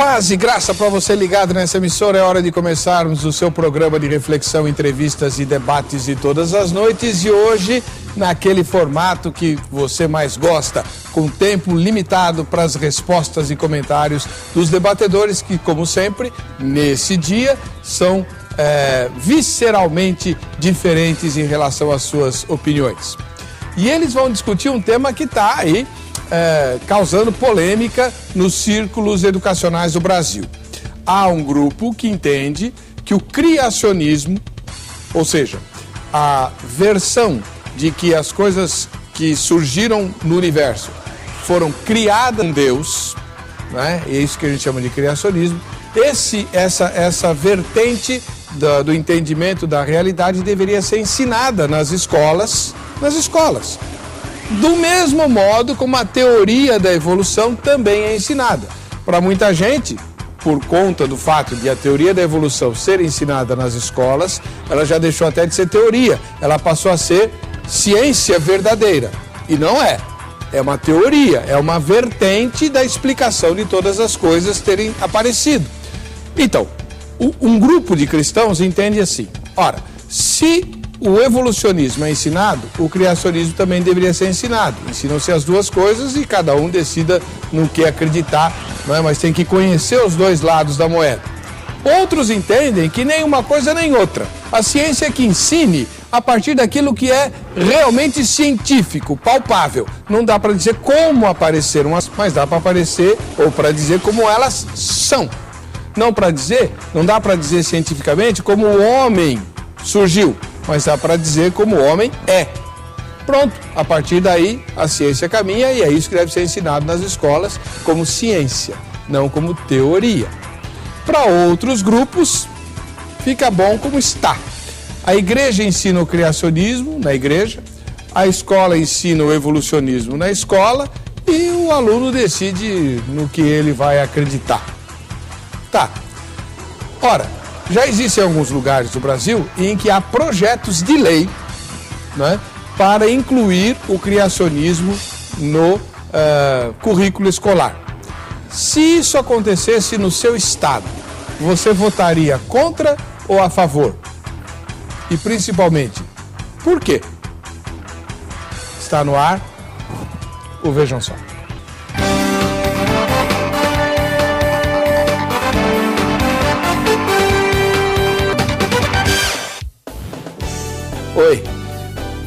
Paz e graça para você ligado nessa emissora. É hora de começarmos o seu programa de reflexão, entrevistas e debates de todas as noites. E hoje, naquele formato que você mais gosta, com tempo limitado para as respostas e comentários dos debatedores que, como sempre, nesse dia, são visceralmente diferentes em relação às suas opiniões. E eles vão discutir um tema que está aí causando polêmica nos círculos educacionais do Brasil. Há um grupo que entende que o criacionismo, ou seja, a versão de que as coisas que surgiram no universo foram criadas em Deus, né? É isso que a gente chama de criacionismo. Essa vertente do entendimento da realidade deveria ser ensinada nas escolas. Do mesmo modo como a teoria da evolução também é ensinada. Para muita gente, por conta do fato de a teoria da evolução ser ensinada nas escolas, ela já deixou até de ser teoria, ela passou a ser ciência verdadeira. E não é. É uma teoria, é uma vertente da explicação de todas as coisas terem aparecido. Então, um grupo de cristãos entende assim: ora, se o evolucionismo é ensinado, o criacionismo também deveria ser ensinado. Ensinam-se as duas coisas e cada um decida no que acreditar, não é? Mas tem que conhecer os dois lados da moeda. Outros entendem que nem uma coisa nem outra. A ciência é que ensine a partir daquilo que é realmente científico, palpável. Não dá para dizer como apareceram, mas dá para aparecer ou para dizer como elas são. Não dá para dizer cientificamente como o homem surgiu, mas dá para dizer como o homem é. Pronto, a partir daí a ciência caminha e é isso que deve ser ensinado nas escolas como ciência, não como teoria. Para outros grupos, fica bom como está. A igreja ensina o criacionismo na igreja, a escola ensina o evolucionismo na escola e o aluno decide no que ele vai acreditar. Tá. Ora, já existem alguns lugares do Brasil em que há projetos de lei, né, para incluir o criacionismo no currículo escolar. Se isso acontecesse no seu estado, você votaria contra ou a favor? E principalmente, por quê? Está no ar o Vejam Só. Oi,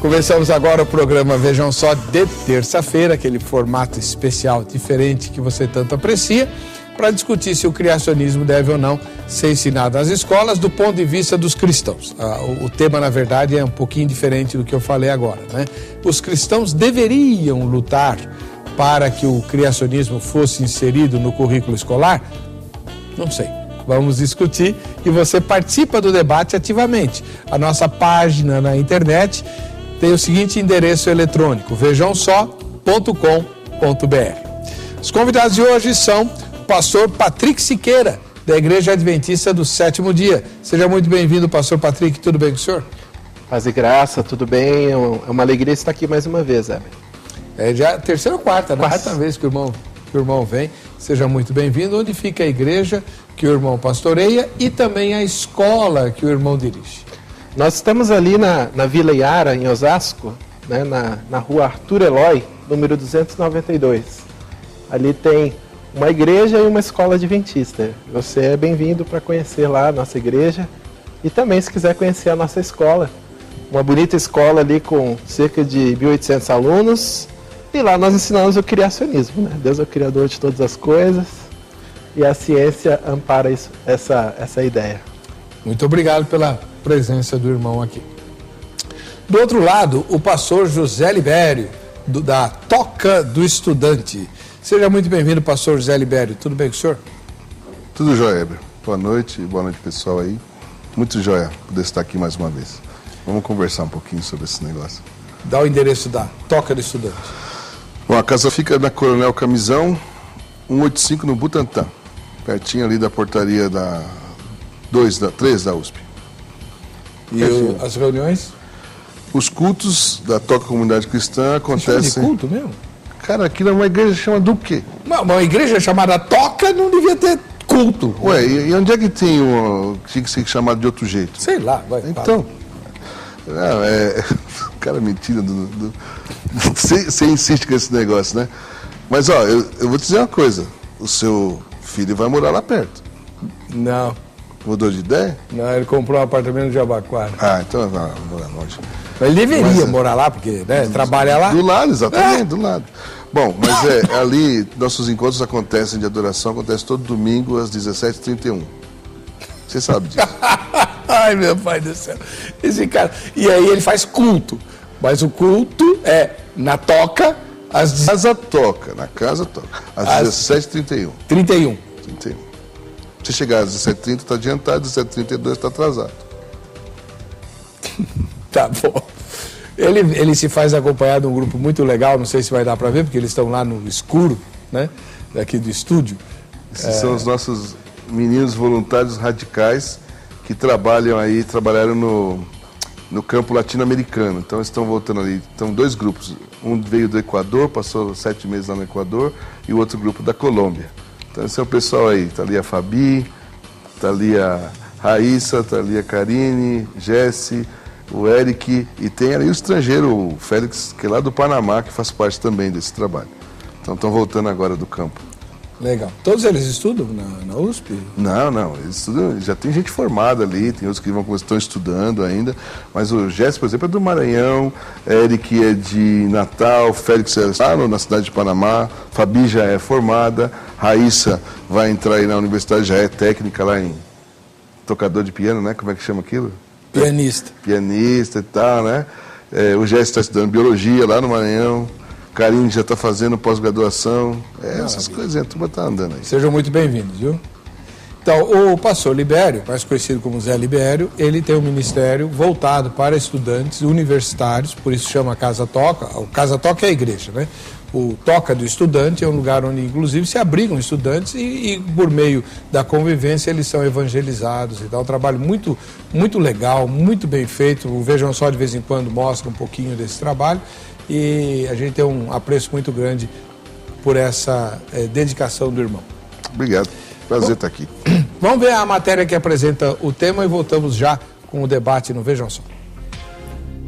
começamos agora o programa Vejam Só de terça-feira, aquele formato especial diferente que você tanto aprecia, para discutir se o criacionismo deve ou não ser ensinado nas escolas do ponto de vista dos cristãos. O tema, na verdade, é um pouquinho diferente do que eu falei agora, né? Os cristãos deveriam lutar para que o criacionismo fosse inserido no currículo escolar? Não sei. Vamos discutir e você participa do debate ativamente. A nossa página na internet tem o seguinte endereço eletrônico: vejamsó.com.br. Os convidados de hoje são o pastor Patrick Siqueira, da Igreja Adventista do Sétimo Dia. Seja muito bem-vindo, pastor Patrick. Tudo bem com o senhor? Paz e graça, tudo bem? É uma alegria estar aqui mais uma vez, Heber. É já a terceira ou quarta vez que o irmão vem. Seja muito bem-vindo. Onde fica a igreja que o irmão pastoreia e também a escola que o irmão dirige? Nós estamos ali na Vila Iara, em Osasco, né, na rua Arthur Eloy, número 292. Ali tem uma igreja e uma escola adventista. Você é bem-vindo para conhecer lá a nossa igreja e também, se quiser conhecer a nossa escola. Uma bonita escola ali com cerca de 1.800 alunos. E lá nós ensinamos o criacionismo, né? Deus é o criador de todas as coisas e a ciência ampara essa ideia. Muito obrigado pela presença do irmão aqui. Do outro lado, o pastor José Libério, da Toca do Estudante. Seja muito bem-vindo, pastor José Libério. Tudo bem com o senhor? Tudo jóia, Heber. Boa noite pessoal aí. Muito jóia poder estar aqui mais uma vez. Vamos conversar um pouquinho sobre esse negócio. Dá o endereço da Toca do Estudante. Bom, a casa fica na Coronel Camisão, 185 no Butantã, pertinho ali da portaria da 3 da USP. E as reuniões? Os cultos da Toca Comunidade Cristã acontecem... Você chama de culto mesmo? Cara, aquilo é uma igreja chamada do quê? Uma igreja chamada Toca não devia ter culto. Ué, e onde é que tem tinha que ser chamado de outro jeito? Sei lá, vai. Então, cara, mentira. Você insiste com esse negócio, né? Mas, ó, eu vou te dizer uma coisa. O seu filho vai morar lá perto. Não. Mudou de ideia? Não, ele comprou um apartamento no Jabaquara. Ah, então vai morar longe. Mas ele deveria morar lá, porque trabalha lá. Do lado, exatamente, do lado. Bom, mas ali, nossos encontros acontecem de adoração, acontece todo domingo às 17h31. Você sabe disso. Ai, meu pai do céu. Esse cara. E aí ele faz culto. Mas o culto é na toca, às na casa toca. Às 17h31. 31. Se chegar às 17h30, está adiantado, às 17h32 está atrasado. Tá bom. Ele se faz acompanhar de um grupo muito legal, não sei se vai dar para ver, porque eles estão lá no escuro, né? Daqui do estúdio. Esses são os nossos meninos voluntários radicais que trabalharam no campo latino-americano. Então estão voltando ali. Então, 2 grupos. Um veio do Equador, passou 7 meses lá no Equador, e o outro grupo da Colômbia. Então esse é o pessoal aí. Está ali a Fabi, está ali a Raíssa, está ali a Karine, Jesse, o Eric, e tem ali o estrangeiro, o Félix, que é lá do Panamá, que faz parte também desse trabalho. Então estão voltando agora do campo. Legal. Todos eles estudam na USP? Não, eles estudam, já tem gente formada ali, tem outros que estão estudando ainda, mas o Jesse, por exemplo, é do Maranhão, Eric é de Natal, Félix é na cidade de Panamá, Fabi já é formada, Raíssa vai entrar aí na universidade, já é técnica lá em tocador de piano, né? Como é que chama aquilo? Pianista e tal, né? O Jesse está estudando biologia lá no Maranhão. Karine já está fazendo pós-graduação. Essas coisas, a turma está andando aí. Sejam muito bem-vindos, viu? Então, o pastor Libério, mais conhecido como Zé Libério, ele tem um ministério voltado para estudantes universitários, por isso chama Casa Toca. O Casa Toca é a igreja, né? O Toca do Estudante é um lugar onde, inclusive, se abrigam estudantes e por meio da convivência, eles são evangelizados e tal. Um trabalho muito, muito legal, muito bem feito. O Vejam Só, de vez em quando, mostra um pouquinho desse trabalho. E a gente tem um apreço muito grande por essa dedicação do irmão. Obrigado, prazer estar aqui. Vamos ver a matéria que apresenta o tema e voltamos já com o debate no Vejam Só.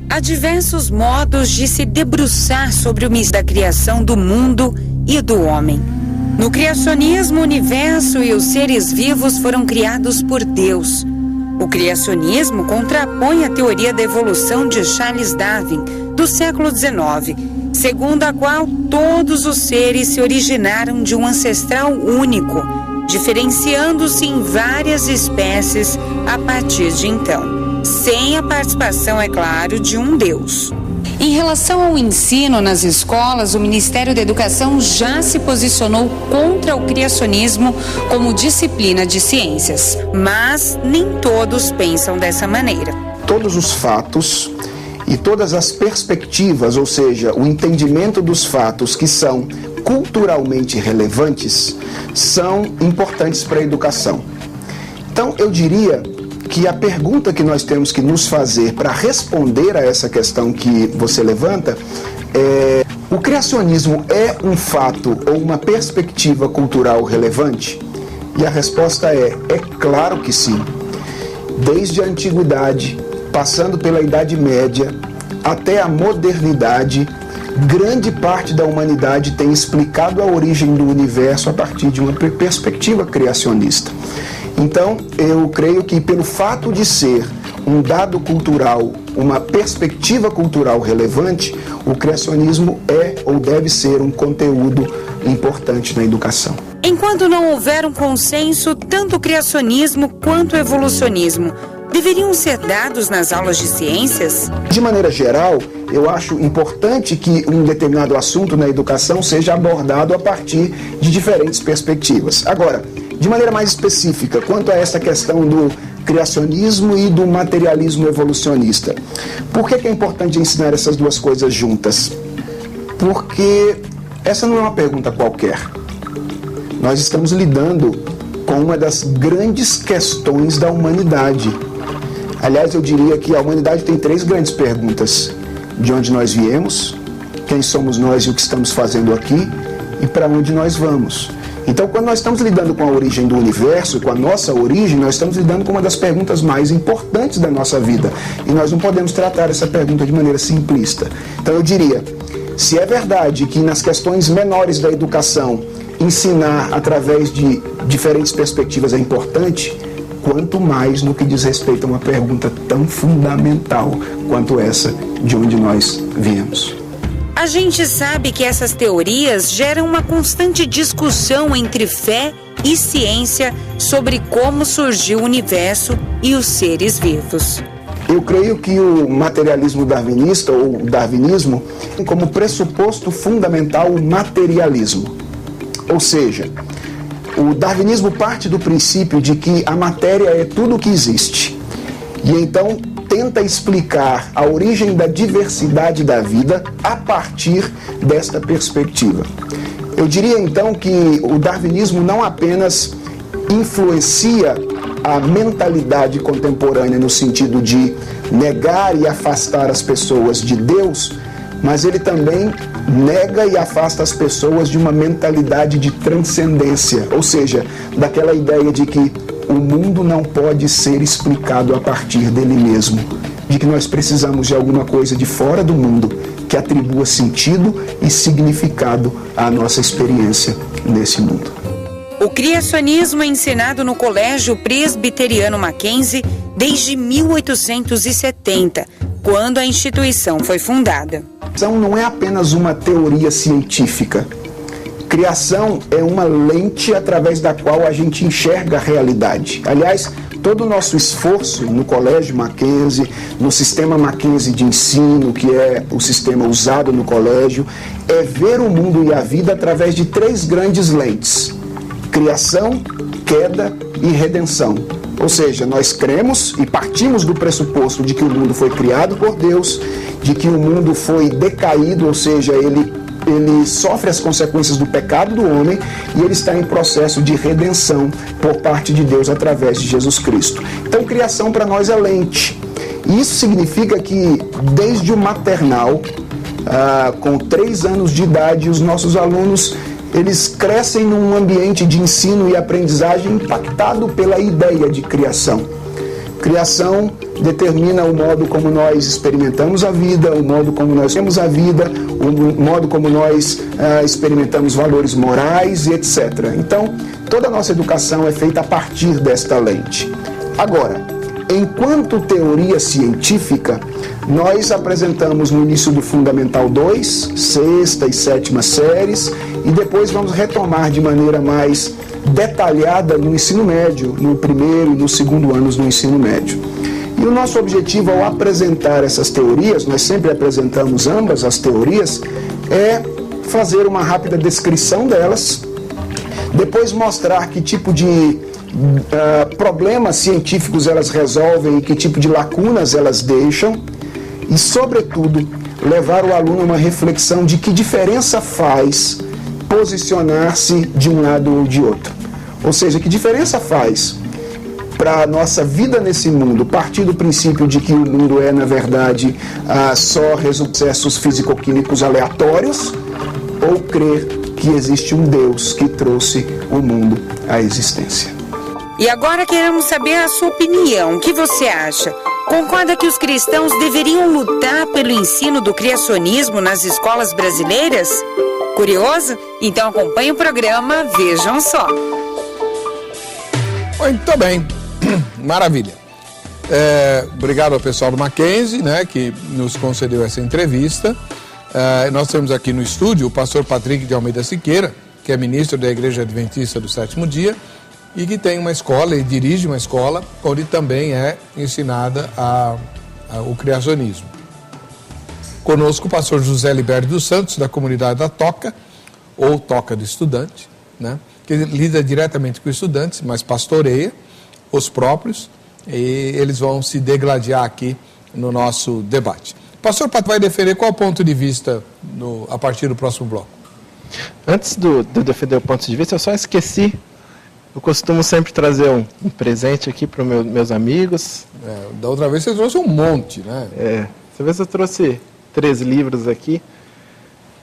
Há diversos modos de se debruçar sobre o mistério da criação do mundo e do homem. No criacionismo, o universo e os seres vivos foram criados por Deus. O criacionismo contrapõe a teoria da evolução de Charles Darwin, do século XIX, segundo a qual todos os seres se originaram de um ancestral único, diferenciando-se em várias espécies a partir de então, sem a participação, é claro, de um Deus. Em relação ao ensino nas escolas, o Ministério da Educação já se posicionou contra o criacionismo como disciplina de ciências, mas nem todos pensam dessa maneira. Todos os fatos e todas as perspectivas, ou seja, o entendimento dos fatos que são culturalmente relevantes, são importantes para a educação. Então, eu diria que a pergunta que nós temos que nos fazer para responder a essa questão que você levanta é: o criacionismo é um fato ou uma perspectiva cultural relevante? E a resposta é claro que sim. Desde a antiguidade, passando pela Idade Média, até a modernidade, grande parte da humanidade tem explicado a origem do universo a partir de uma perspectiva criacionista. Então, eu creio que pelo fato de ser um dado cultural, uma perspectiva cultural relevante, o criacionismo é ou deve ser um conteúdo importante na educação. Enquanto não houver um consenso, tanto o criacionismo quanto o evolucionismo deveriam ser dados nas aulas de ciências? De maneira geral, eu acho importante que um determinado assunto na educação seja abordado a partir de diferentes perspectivas. Agora, de maneira mais específica, quanto a essa questão do criacionismo e do materialismo evolucionista, por que é importante ensinar essas duas coisas juntas? Porque essa não é uma pergunta qualquer. Nós estamos lidando com uma das grandes questões da humanidade. Aliás, eu diria que a humanidade tem 3 grandes perguntas: de onde nós viemos, quem somos nós e o que estamos fazendo aqui, e para onde nós vamos. Então, quando nós estamos lidando com a origem do universo, com a nossa origem, nós estamos lidando com uma das perguntas mais importantes da nossa vida. E nós não podemos tratar essa pergunta de maneira simplista. Então, eu diria, se é verdade que nas questões menores da educação, ensinar através de diferentes perspectivas é importante, quanto mais no que diz respeito a uma pergunta tão fundamental quanto essa de onde nós viemos. A gente sabe que essas teorias geram uma constante discussão entre fé e ciência sobre como surgiu o universo e os seres vivos. Eu creio que o materialismo darwinista, ou darwinismo, tem como pressuposto fundamental o materialismo. Ou seja, o darwinismo parte do princípio de que a matéria é tudo o que existe. E então tenta explicar a origem da diversidade da vida a partir desta perspectiva. Eu diria então que o darwinismo não apenas influencia a mentalidade contemporânea no sentido de negar e afastar as pessoas de Deus, mas ele também nega e afasta as pessoas de uma mentalidade de transcendência, ou seja, daquela ideia de que o mundo não pode ser explicado a partir dele mesmo, de que nós precisamos de alguma coisa de fora do mundo que atribua sentido e significado à nossa experiência nesse mundo. O criacionismo é ensinado no Colégio Presbiteriano Mackenzie desde 1870, quando a instituição foi fundada. Criação não é apenas uma teoria científica. Criação é uma lente através da qual a gente enxerga a realidade. Aliás, todo o nosso esforço no Colégio Mackenzie, no sistema Mackenzie de ensino, que é o sistema usado no colégio, é ver o mundo e a vida através de 3 grandes lentes: criação, queda e redenção. Ou seja, nós cremos e partimos do pressuposto de que o mundo foi criado por Deus, de que o mundo foi decaído, ou seja, ele sofre as consequências do pecado do homem e ele está em processo de redenção por parte de Deus através de Jesus Cristo. Então, criação para nós é lente. E isso significa que desde o maternal, com 3 anos de idade, os nossos alunos eles crescem num ambiente de ensino e aprendizagem impactado pela ideia de criação. Criação determina o modo como nós experimentamos a vida, o modo como nós temos a vida, o modo como nós experimentamos valores morais e etc. Então, toda a nossa educação é feita a partir desta lente. Agora, enquanto teoria científica, nós apresentamos no início do Fundamental 2, 6ª e 7ª séries, e depois vamos retomar de maneira mais detalhada no ensino médio, no 1º e no 2º anos do ensino médio. E o nosso objetivo ao apresentar essas teorias, nós sempre apresentamos ambas as teorias, é fazer uma rápida descrição delas, depois mostrar que tipo de problemas científicos elas resolvem e que tipo de lacunas elas deixam, e, sobretudo, levar o aluno a uma reflexão de que diferença faz posicionar-se de um lado ou de outro. Ou seja, que diferença faz para a nossa vida nesse mundo, partir do princípio de que o mundo é, na verdade, só processos físico-químicos aleatórios, ou crer que existe um Deus que trouxe o mundo à existência. E agora queremos saber a sua opinião. O que você acha? Concorda que os cristãos deveriam lutar pelo ensino do criacionismo nas escolas brasileiras? Curioso? Então acompanhe o programa, vejam só. Muito bem, maravilha. Obrigado ao pessoal do Mackenzie, né, que nos concedeu essa entrevista. Nós temos aqui no estúdio o pastor Patrick de Almeida Siqueira, que é ministro da Igreja Adventista do Sétimo Dia e que tem uma escola e dirige uma escola onde também é ensinada o criacionismo. Conosco o pastor José Liberto dos Santos, da comunidade da Toca, ou Toca do Estudante, né, que lida diretamente com estudantes, mas pastoreia os próprios, e eles vão se degladiar aqui no nosso debate. O pastor Pato vai defender qual ponto de vista a partir do próximo bloco? Antes de defender o ponto de vista, eu só esqueci. Eu costumo sempre trazer um presente aqui para os meus amigos. Da outra vez você trouxe um monte, né? Dessa vez eu trouxe 3 livros aqui.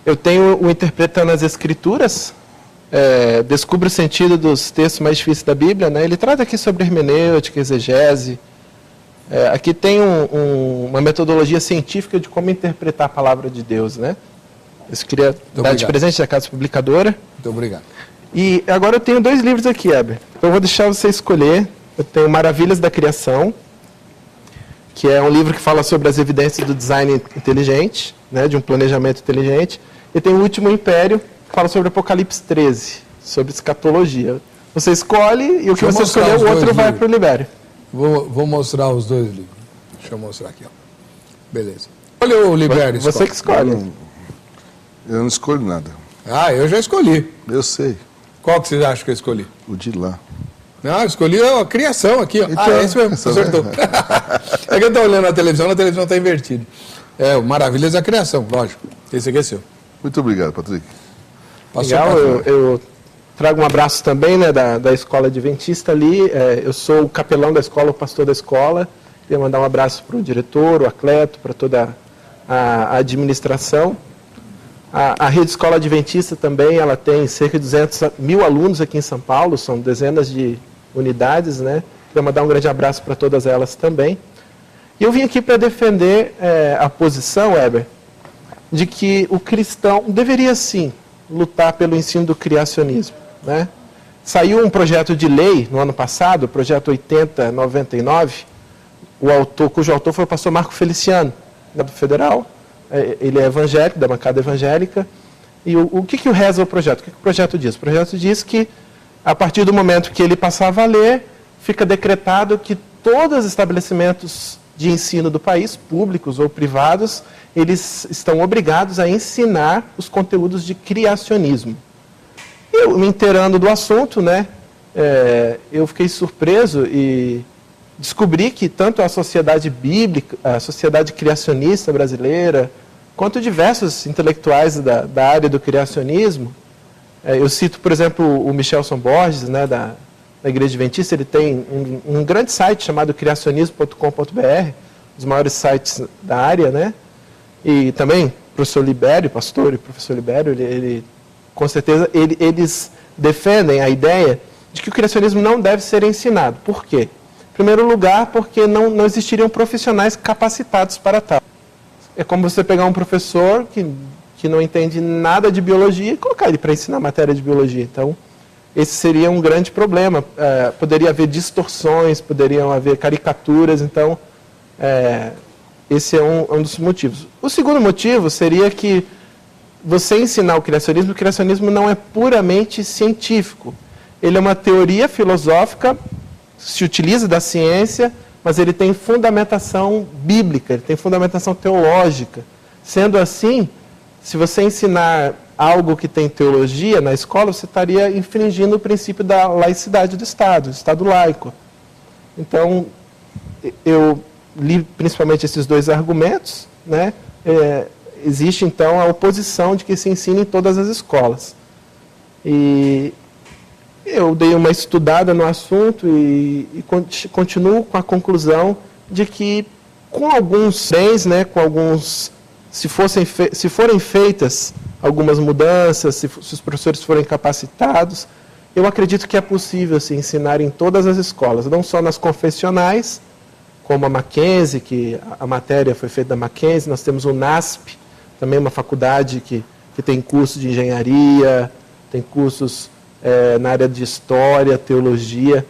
Eu tenho o Interpretando as Escrituras, descubra o sentido dos textos mais difíceis da Bíblia, né? Ele trata aqui sobre hermenêutica, exegese. Aqui tem uma metodologia científica de como interpretar a palavra de Deus, né? Eu queria dar de presente da Casa Publicadora. Muito obrigado. E agora eu tenho 2 livros aqui, Heber. Então eu vou deixar você escolher. Eu tenho Maravilhas da Criação, que é um livro que fala sobre as evidências do design inteligente, né, de um planejamento inteligente. E tem O Último Império, que fala sobre Apocalipse 13, sobre escatologia. Você escolhe e o que você escolher, o outro vai para o Libério. Vou mostrar os 2 livros. Deixa eu mostrar aqui. Ó. Beleza. Olha o Libério. Você que escolhe. Eu não escolho nada. Ah, eu já escolhi. Eu sei. Qual que você acha que eu escolhi? O de lá. Não, eu escolhi a criação aqui. Ó. Então, Esse mesmo, acertou. É que eu estou olhando a televisão está invertida. O Maravilhas da Criação, lógico. Esse aqui é seu. Muito obrigado, Patrick. Legal, eu trago um abraço também, né, da Escola Adventista ali. Eu sou o capelão da escola, o pastor da escola. Queria mandar um abraço para o diretor, o Acleto, para toda a administração. A Rede Escola Adventista também, ela tem cerca de 200.000 alunos aqui em São Paulo, são dezenas de unidades, né? Queria mandar um grande abraço para todas elas também. E eu vim aqui para defender a posição, Heber, de que o cristão deveria sim lutar pelo ensino do criacionismo, né? Saiu um projeto de lei no ano passado, o projeto 8099, cujo autor foi o pastor Marco Feliciano, do Federal. Ele é evangélico, da bancada evangélica. E o que reza o projeto? O que o projeto diz? O projeto diz que, a partir do momento que ele passar a valer, fica decretado que todos os estabelecimentos de ensino do país, públicos ou privados, eles estão obrigados a ensinar os conteúdos de criacionismo. Eu, me inteirando do assunto, né, eu fiquei surpreso e descobri que tanto a sociedade bíblica, a sociedade criacionista brasileira, quanto diversos intelectuais da área do criacionismo, eu cito, por exemplo, o Michelson Borges, né, da Igreja Adventista. Ele tem um grande site chamado criacionismo.com.br, um dos maiores sites da área, né? E também o professor Libério, pastor e professor Libério, ele com certeza, eles defendem a ideia de que o criacionismo não deve ser ensinado. Por quê? Em primeiro lugar, porque não existiriam profissionais capacitados para tal. É como você pegar um professor que não entende nada de biologia e colocar ele para ensinar matéria de biologia. Então, esse seria um grande problema. Poderia haver distorções, poderiam haver caricaturas. Então, esse é um dos motivos. O segundo motivo seria que você ensinar o criacionismo não é puramente científico. Ele é uma teoria filosófica, se utiliza da ciência, mas ele tem fundamentação bíblica, ele tem fundamentação teológica. Sendo assim, se você ensinar algo que tem teologia na escola, você estaria infringindo o princípio da laicidade do Estado laico. Então, eu li principalmente esses 2 argumentos, né? Existe, então, a oposição de que se ensine em todas as escolas. E eu dei uma estudada no assunto e continuo com a conclusão de que, com alguns bens, né, se forem feitas algumas mudanças, se os professores forem capacitados, eu acredito que é possível se ensinar em todas as escolas, não só nas confessionais, como a Mackenzie, que a matéria foi feita da Mackenzie. Nós temos o NASP, também uma faculdade que tem curso de engenharia, tem cursos na área de história, teologia.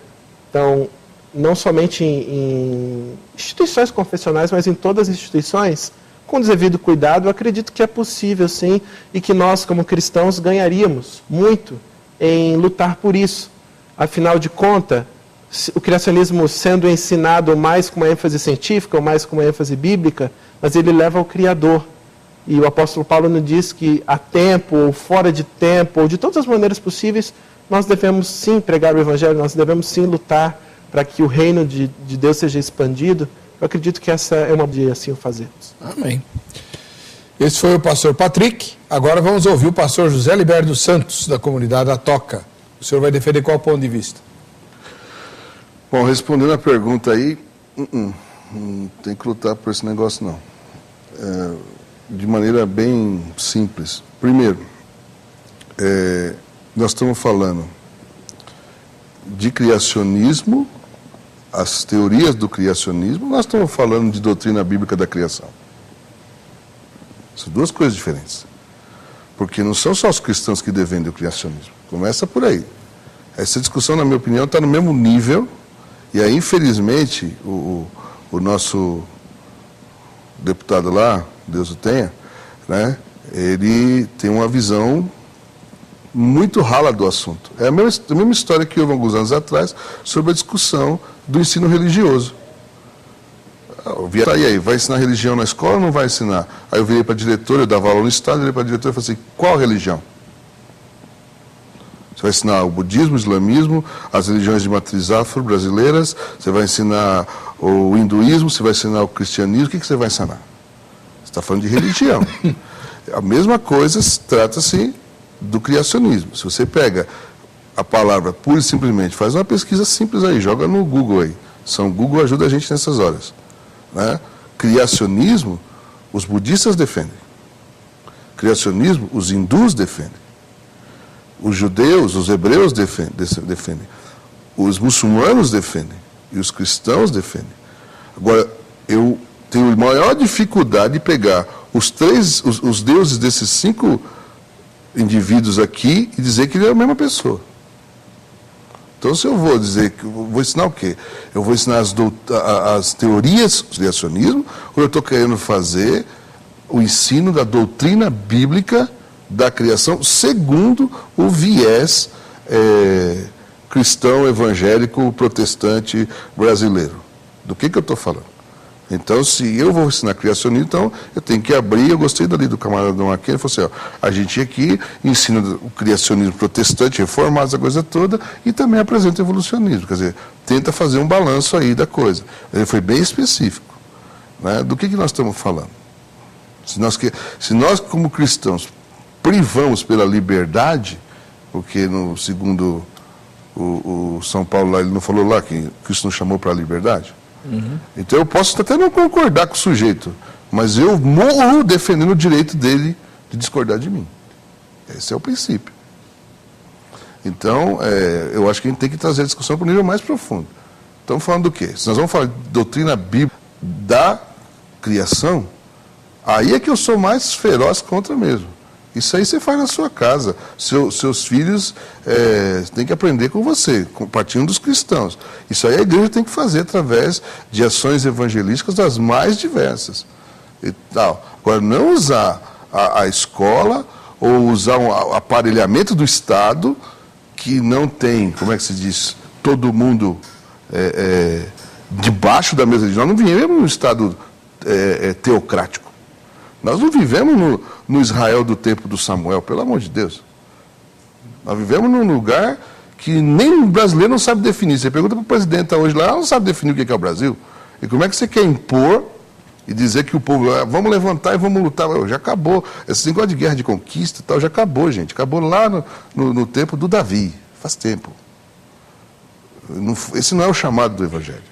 Então, não somente em instituições confessionais, mas em todas as instituições, com devido cuidado, eu acredito que é possível, sim, e que nós, como cristãos, ganharíamos muito em lutar por isso. Afinal de contas, o criacionismo sendo ensinado mais com uma ênfase científica, ou mais com uma ênfase bíblica, mas ele leva ao Criador. E o apóstolo Paulo nos diz que a tempo, ou fora de tempo, ou de todas as maneiras possíveis, nós devemos sim pregar o Evangelho, nós devemos sim lutar para que o reino de Deus seja expandido. Eu acredito que essa é uma de assim o fazermos. Amém. Esse foi o pastor Patrick. Agora vamos ouvir o pastor José Libério dos Santos, da comunidade da Toca. O senhor vai defender qual ponto de vista? Bom, respondendo a pergunta aí, não tem que lutar por esse negócio, não. De maneira bem simples. Primeiro, nós estamos falando de criacionismo, as teorias do criacionismo, nós estamos falando de doutrina bíblica da criação. São duas coisas diferentes. Porque não são só os cristãos que defendem o criacionismo. Começa por aí. Essa discussão, na minha opinião, está no mesmo nível. E aí, infelizmente, o nosso deputado lá, Deus o tenha, né, ele tem uma visão muito rala do assunto. É a mesma história que houve alguns anos atrás sobre a discussão do ensino religioso. E aí, vai ensinar religião na escola ou não vai ensinar? Aí eu virei para a diretora, eu dava aula no estado, eu virei para a diretora e falei assim, qual religião? Você vai ensinar o budismo, o islamismo, as religiões de matriz afro-brasileiras, você vai ensinar o hinduísmo, você vai ensinar o cristianismo, o que você vai ensinar? Você está falando de religião. A mesma coisa trata-se do criacionismo. Se você pega a palavra pura e simplesmente, faz uma pesquisa simples aí, joga no Google aí. São Google ajuda a gente nessas horas. Né? Criacionismo, os budistas defendem. Criacionismo, os hindus defendem. Os judeus, os hebreus defendem. Os muçulmanos defendem. E os cristãos defendem. Agora, eu tenho maior dificuldade de pegar os deuses desses 5 indivíduos aqui e dizer que ele é a mesma pessoa. Então, se eu vou dizer que vou ensinar o quê? Eu vou ensinar as teorias do criacionismo, ou eu estou querendo fazer o ensino da doutrina bíblica da criação segundo o viés cristão, evangélico, protestante brasileiro? Do que eu estou falando? Então, se eu vou ensinar criacionismo, então eu tenho que abrir. Eu gostei dali do camarada Dom Aquino, ele falou assim, ó, a gente aqui ensina o criacionismo protestante, reformado, essa coisa toda, e também apresenta o evolucionismo, quer dizer, tenta fazer um balanço aí da coisa. Ele foi bem específico. Né? Do que nós estamos falando? Se nós, como cristãos, privamos pela liberdade, porque segundo o São Paulo lá, ele não falou lá que Cristo nos chamou para a liberdade? Uhum. Então eu posso até não concordar com o sujeito, mas eu morro defendendo o direito dele de discordar de mim. Esse é o princípio. Então, eu acho que a gente tem que trazer a discussão para um nível mais profundo. Estamos falando do quê? Se nós vamos falar de doutrina bíblica da criação, aí é que eu sou mais feroz contra mesmo. Isso aí você faz na sua casa. Seus filhos têm que aprender com você, partindo dos cristãos. Isso aí a igreja tem que fazer através de ações evangelísticas das mais diversas. E tal. Agora, não usar a escola ou usar um aparelhamento do Estado que não tem, como é que se diz, todo mundo debaixo da mesa de... Nós não vivemos num Estado teocrático. Nós não vivemos no Israel do tempo do Samuel, pelo amor de Deus. Nós vivemos num lugar que nem o brasileiro não sabe definir. Você pergunta para o presidente hoje lá, ela não sabe definir o que é o Brasil. E como é que você quer impor e dizer que o povo, vamos levantar e vamos lutar? Já acabou. Esse negócio de guerra de conquista e tal, já acabou, gente. Acabou lá no tempo do Davi. Faz tempo. Esse não é o chamado do Evangelho.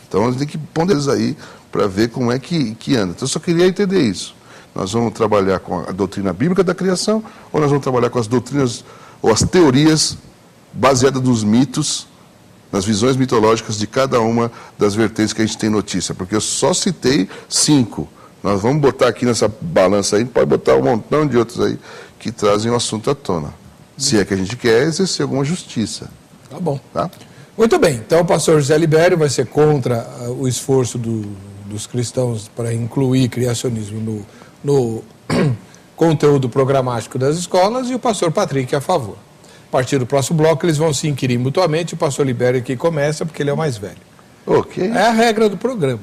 Então, a gente tem que ponderar isso aí para ver como é que anda. Então, eu só queria entender isso. Nós vamos trabalhar com a doutrina bíblica da criação, ou nós vamos trabalhar com as doutrinas ou as teorias baseadas nos mitos, nas visões mitológicas de cada uma das vertentes que a gente tem notícia? Porque eu só citei 5. Nós vamos botar aqui nessa balança aí, pode botar um montão de outros aí que trazem o assunto à tona. Se é que a gente quer exercer alguma justiça. Tá bom. Tá? Muito bem. Então o pastor José Libério vai ser contra o esforço dos cristãos para incluir criacionismo no conteúdo programático das escolas, e o pastor Patrick a favor. A partir do próximo bloco eles vão se inquirir mutuamente. O pastor Libério aqui começa porque ele é o mais velho. Ok. É a regra do programa.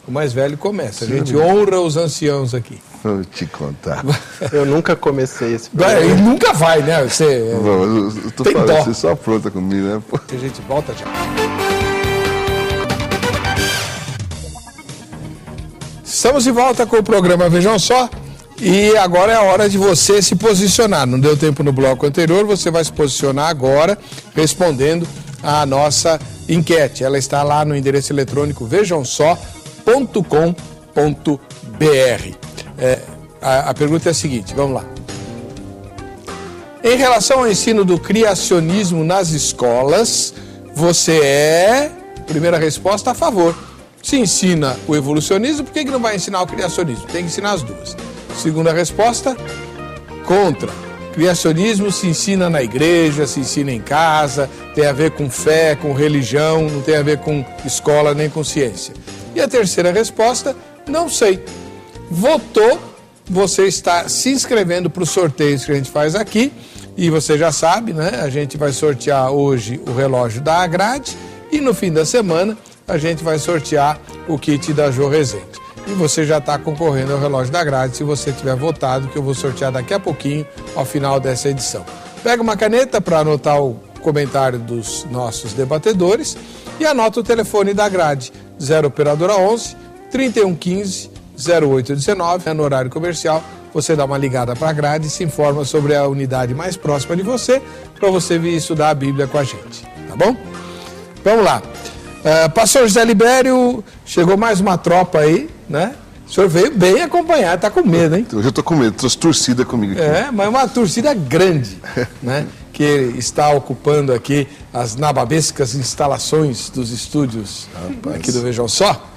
O mais velho começa. A gente honra os anciãos aqui. Vou te contar. Eu nunca comecei esse programa. E nunca vai, né? Você eu tô falando, você só apronta comigo, né? A gente volta já. Estamos de volta com o programa Vejam Só, e agora é a hora de você se posicionar. Não deu tempo no bloco anterior, você vai se posicionar agora respondendo a nossa enquete. Ela está lá no endereço eletrônico vejamsó.com.br. A pergunta é a seguinte, vamos lá. Em relação ao ensino do criacionismo nas escolas, você é, primeira resposta, a favor. Se ensina o evolucionismo, por que não vai ensinar o criacionismo? Tem que ensinar as duas. Segunda resposta, contra. Criacionismo se ensina na igreja, se ensina em casa, tem a ver com fé, com religião, não tem a ver com escola nem com ciência. E a terceira resposta, não sei. Votou, você está se inscrevendo para os sorteios que a gente faz aqui, e você já sabe, né? A gente vai sortear hoje o relógio da Agrade e no fim da semana a gente vai sortear o kit da Jô Rezende. E você já está concorrendo ao relógio da Grade se você tiver votado, que eu vou sortear daqui a pouquinho, ao final dessa edição. Pega uma caneta para anotar o comentário dos nossos debatedores e anota o telefone da Grade, 0 operadora 11 3115 0819, no horário comercial. Você dá uma ligada para a Grade e se informa sobre a unidade mais próxima de você, para você vir estudar a Bíblia com a gente, tá bom? Vamos lá. Pastor José Libério, chegou mais uma tropa aí, né? O senhor veio bem acompanhado, tá com medo, hein? Hoje eu tô com medo, trouxe torcida comigo aqui. Mas uma torcida grande, né? Que está ocupando aqui as nababescas instalações dos estúdios aqui do Vejam Só.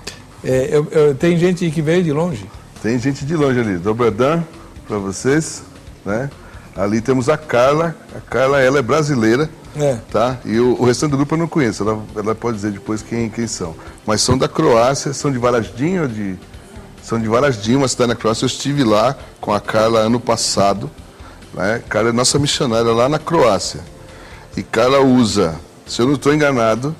Tem gente que veio de longe? Tem gente de longe ali. Dobradão para vocês, né? Ali temos a Carla. A Carla, ela é brasileira. Tá? E o restante do grupo eu não conheço, ela pode dizer depois quem são. Mas são da Croácia, são de Varaždin, são de Varaždin, uma cidade na Croácia. Eu estive lá com a Carla ano passado, né? Carla é nossa missionária lá na Croácia. E Carla usa, se eu não estou enganado,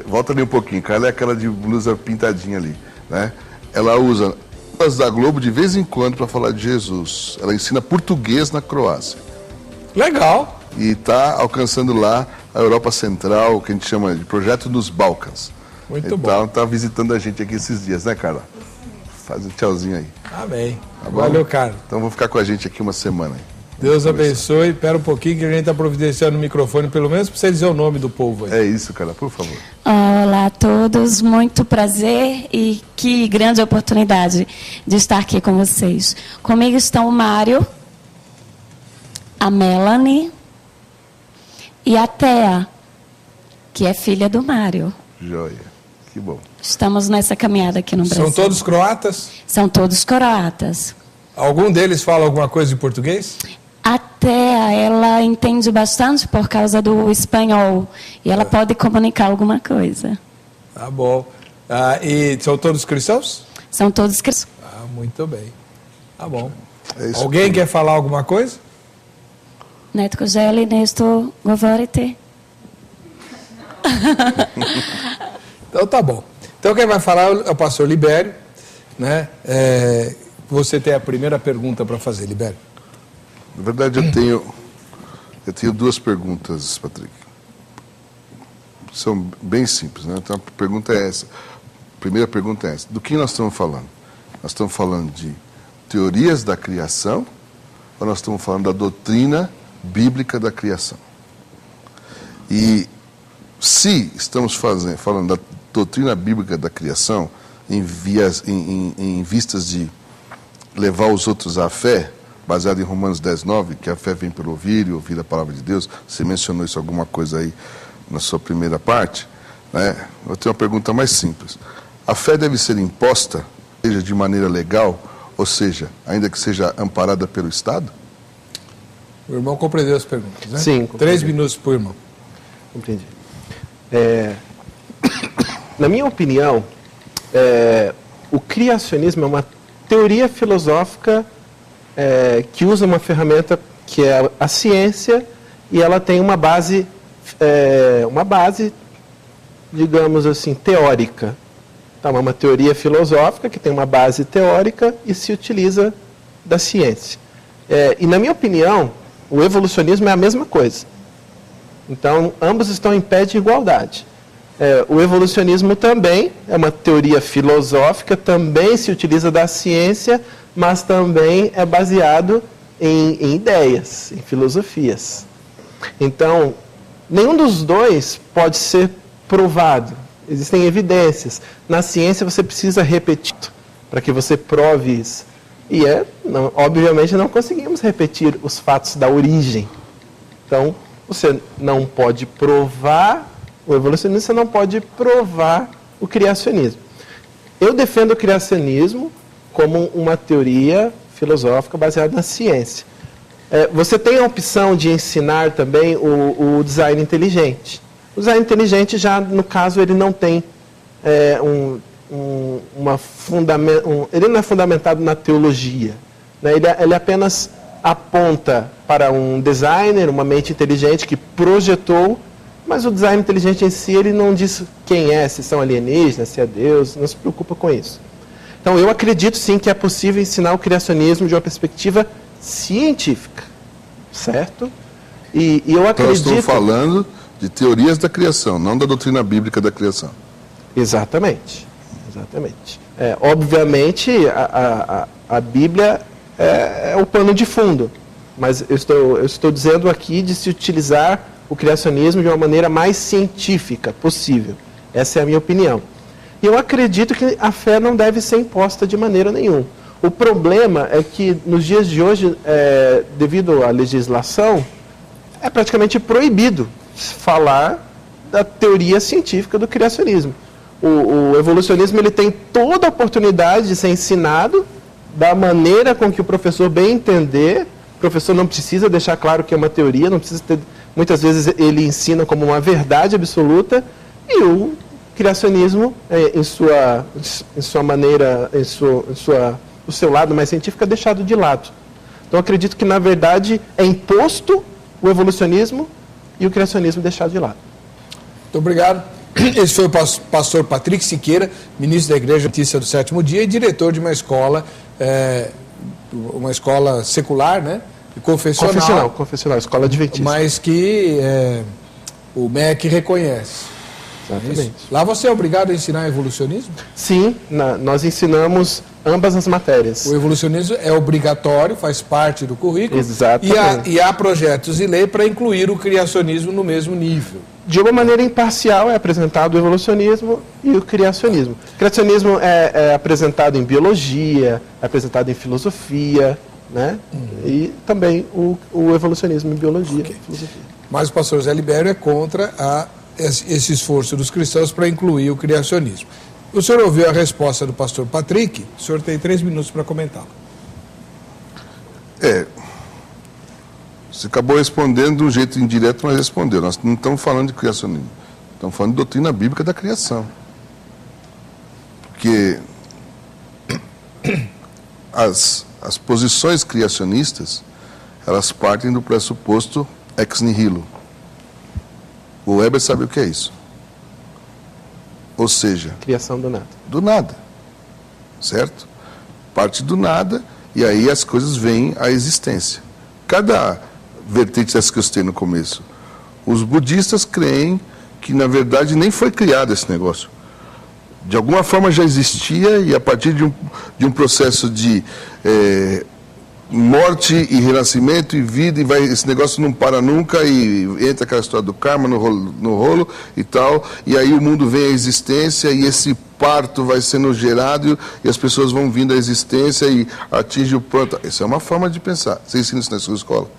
volta ali um pouquinho, Carla é aquela de blusa pintadinha ali, né? Ela usa as da Globo de vez em quando para falar de Jesus. Ela ensina português na Croácia. Legal! E está alcançando lá a Europa Central, o que a gente chama de Projeto dos Balcãs. Muito bom. Então está visitando a gente aqui esses dias, né, Carla? Faz um tchauzinho aí. Amém. Tá Valeu, Carla. Então vou ficar com a gente aqui uma semana. Aí. Deus abençoe. Espera um pouquinho que a gente está providenciando o microfone, pelo menos para você dizer o nome do povo aí. É isso, Carla, por favor. Olá a todos, muito prazer e que grande oportunidade de estar aqui com vocês. Comigo estão o Mário, a Melanie e a Thea, que é filha do Mário. Joia, que bom. Estamos nessa caminhada aqui no Brasil. São todos croatas? São todos croatas. Algum deles fala alguma coisa de português? A Thea, ela entende bastante por causa do espanhol. E ela pode comunicar alguma coisa. Tá bom. E são todos cristãos? São todos cristãos. Muito bem. Tá bom. Isso. Alguém quer falar alguma coisa? Netko želi nešto govoriti? Então tá bom. Então quem vai falar é o pastor Libério, né? Você tem a primeira pergunta para fazer, Libério. Na verdade eu tenho duas perguntas, Patrick. São bem simples, né? Então a pergunta é essa. A primeira pergunta é essa. Do que nós estamos falando? Nós estamos falando de teorias da criação ou nós estamos falando da doutrina bíblica da criação? E se estamos falando da doutrina bíblica da criação em vistas de levar os outros à fé, baseado em Romanos 10:9, que a fé vem pelo ouvir e ouvir a palavra de Deus, você mencionou isso alguma coisa aí na sua primeira parte, né? Eu tenho uma pergunta mais simples. A fé deve ser imposta, seja de maneira legal, ou seja, ainda que seja amparada pelo Estado? O irmão compreendeu as perguntas, né? Sim, 3 minutos por irmão. Entendi. Na minha opinião, o criacionismo é uma teoria filosófica que usa uma ferramenta que é a ciência e ela tem uma base, digamos assim, teórica. Então, é uma teoria filosófica que tem uma base teórica e se utiliza da ciência. E na minha opinião, o evolucionismo é a mesma coisa. Então, ambos estão em pé de igualdade. O evolucionismo também é uma teoria filosófica, também se utiliza da ciência, mas também é baseado em ideias, em filosofias. Então, nenhum dos dois pode ser provado. Existem evidências. Na ciência, você precisa repetir para que você prove isso. E obviamente não conseguimos repetir os fatos da origem. Então, você não pode provar o evolucionismo, você não pode provar o criacionismo. Eu defendo o criacionismo como uma teoria filosófica baseada na ciência. Você tem a opção de ensinar também o design inteligente. O design inteligente já, no caso, ele não tem ele não é fundamentado na teologia, né? Ele apenas aponta para um designer, uma mente inteligente que projetou, mas o design inteligente em si, ele não diz quem é, se são alienígenas, se é Deus, não se preocupa com isso. Então, eu acredito sim que é possível ensinar o criacionismo de uma perspectiva científica, certo? E eu acredito... Então, nós estamos falando de teorias da criação, não da doutrina bíblica da criação. Exatamente. Obviamente, a Bíblia é o pano de fundo, mas eu estou dizendo aqui de se utilizar o criacionismo de uma maneira mais científica possível. Essa é a minha opinião. E eu acredito que a fé não deve ser imposta de maneira nenhuma. O problema é que, nos dias de hoje, devido à legislação, é praticamente proibido falar da teoria científica do criacionismo. O evolucionismo ele tem toda a oportunidade de ser ensinado da maneira com que o professor bem entender. O professor não precisa deixar claro que é uma teoria, não precisa ter, muitas vezes ele ensina como uma verdade absoluta, e o criacionismo, em sua maneira, o seu lado mais científico, é deixado de lado. Então, acredito que, na verdade, é imposto o evolucionismo e o criacionismo deixado de lado. Muito obrigado. Esse foi o pastor Patrick Siqueira, ministro da Igreja Adventista do Sétimo Dia e diretor de uma escola secular, né? Confessional, escola adventista. Mas que o MEC reconhece. Exatamente. Lá você é obrigado a ensinar evolucionismo? Sim, nós ensinamos ambas as matérias. O evolucionismo é obrigatório, faz parte do currículo. Exatamente. E há projetos de lei para incluir o criacionismo no mesmo nível. De uma maneira imparcial é apresentado o evolucionismo e o criacionismo. O criacionismo é apresentado em biologia, é apresentado em filosofia, né? E também o evolucionismo em biologia. Okay. Filosofia. Mas o pastor Zé Libério é contra esse esforço dos cristãos para incluir o criacionismo. O senhor ouviu a resposta do pastor Patrick, o senhor tem 3 minutos para comentar. Você acabou respondendo de um jeito indireto, mas respondeu. Nós não estamos falando de criacionismo, estamos falando de doutrina bíblica da criação. Porque as posições criacionistas, elas partem do pressuposto ex nihilo. O Weber sabe o que é isso. Ou seja... criação do nada. Do nada. Certo? Parte do nada e aí as coisas vêm à existência. Cada vertente dessa que eu citei no começo. Os budistas creem que, na verdade, nem foi criado esse negócio. De alguma forma já existia e a partir de um processo de morte e renascimento e vida, e esse negócio não para nunca, e entra aquela história do karma no rolo e tal, e aí o mundo vem à existência e esse parto vai sendo gerado e as pessoas vão vindo à existência e atinge o pronto. Essa é uma forma de pensar. Você ensina isso na sua escola?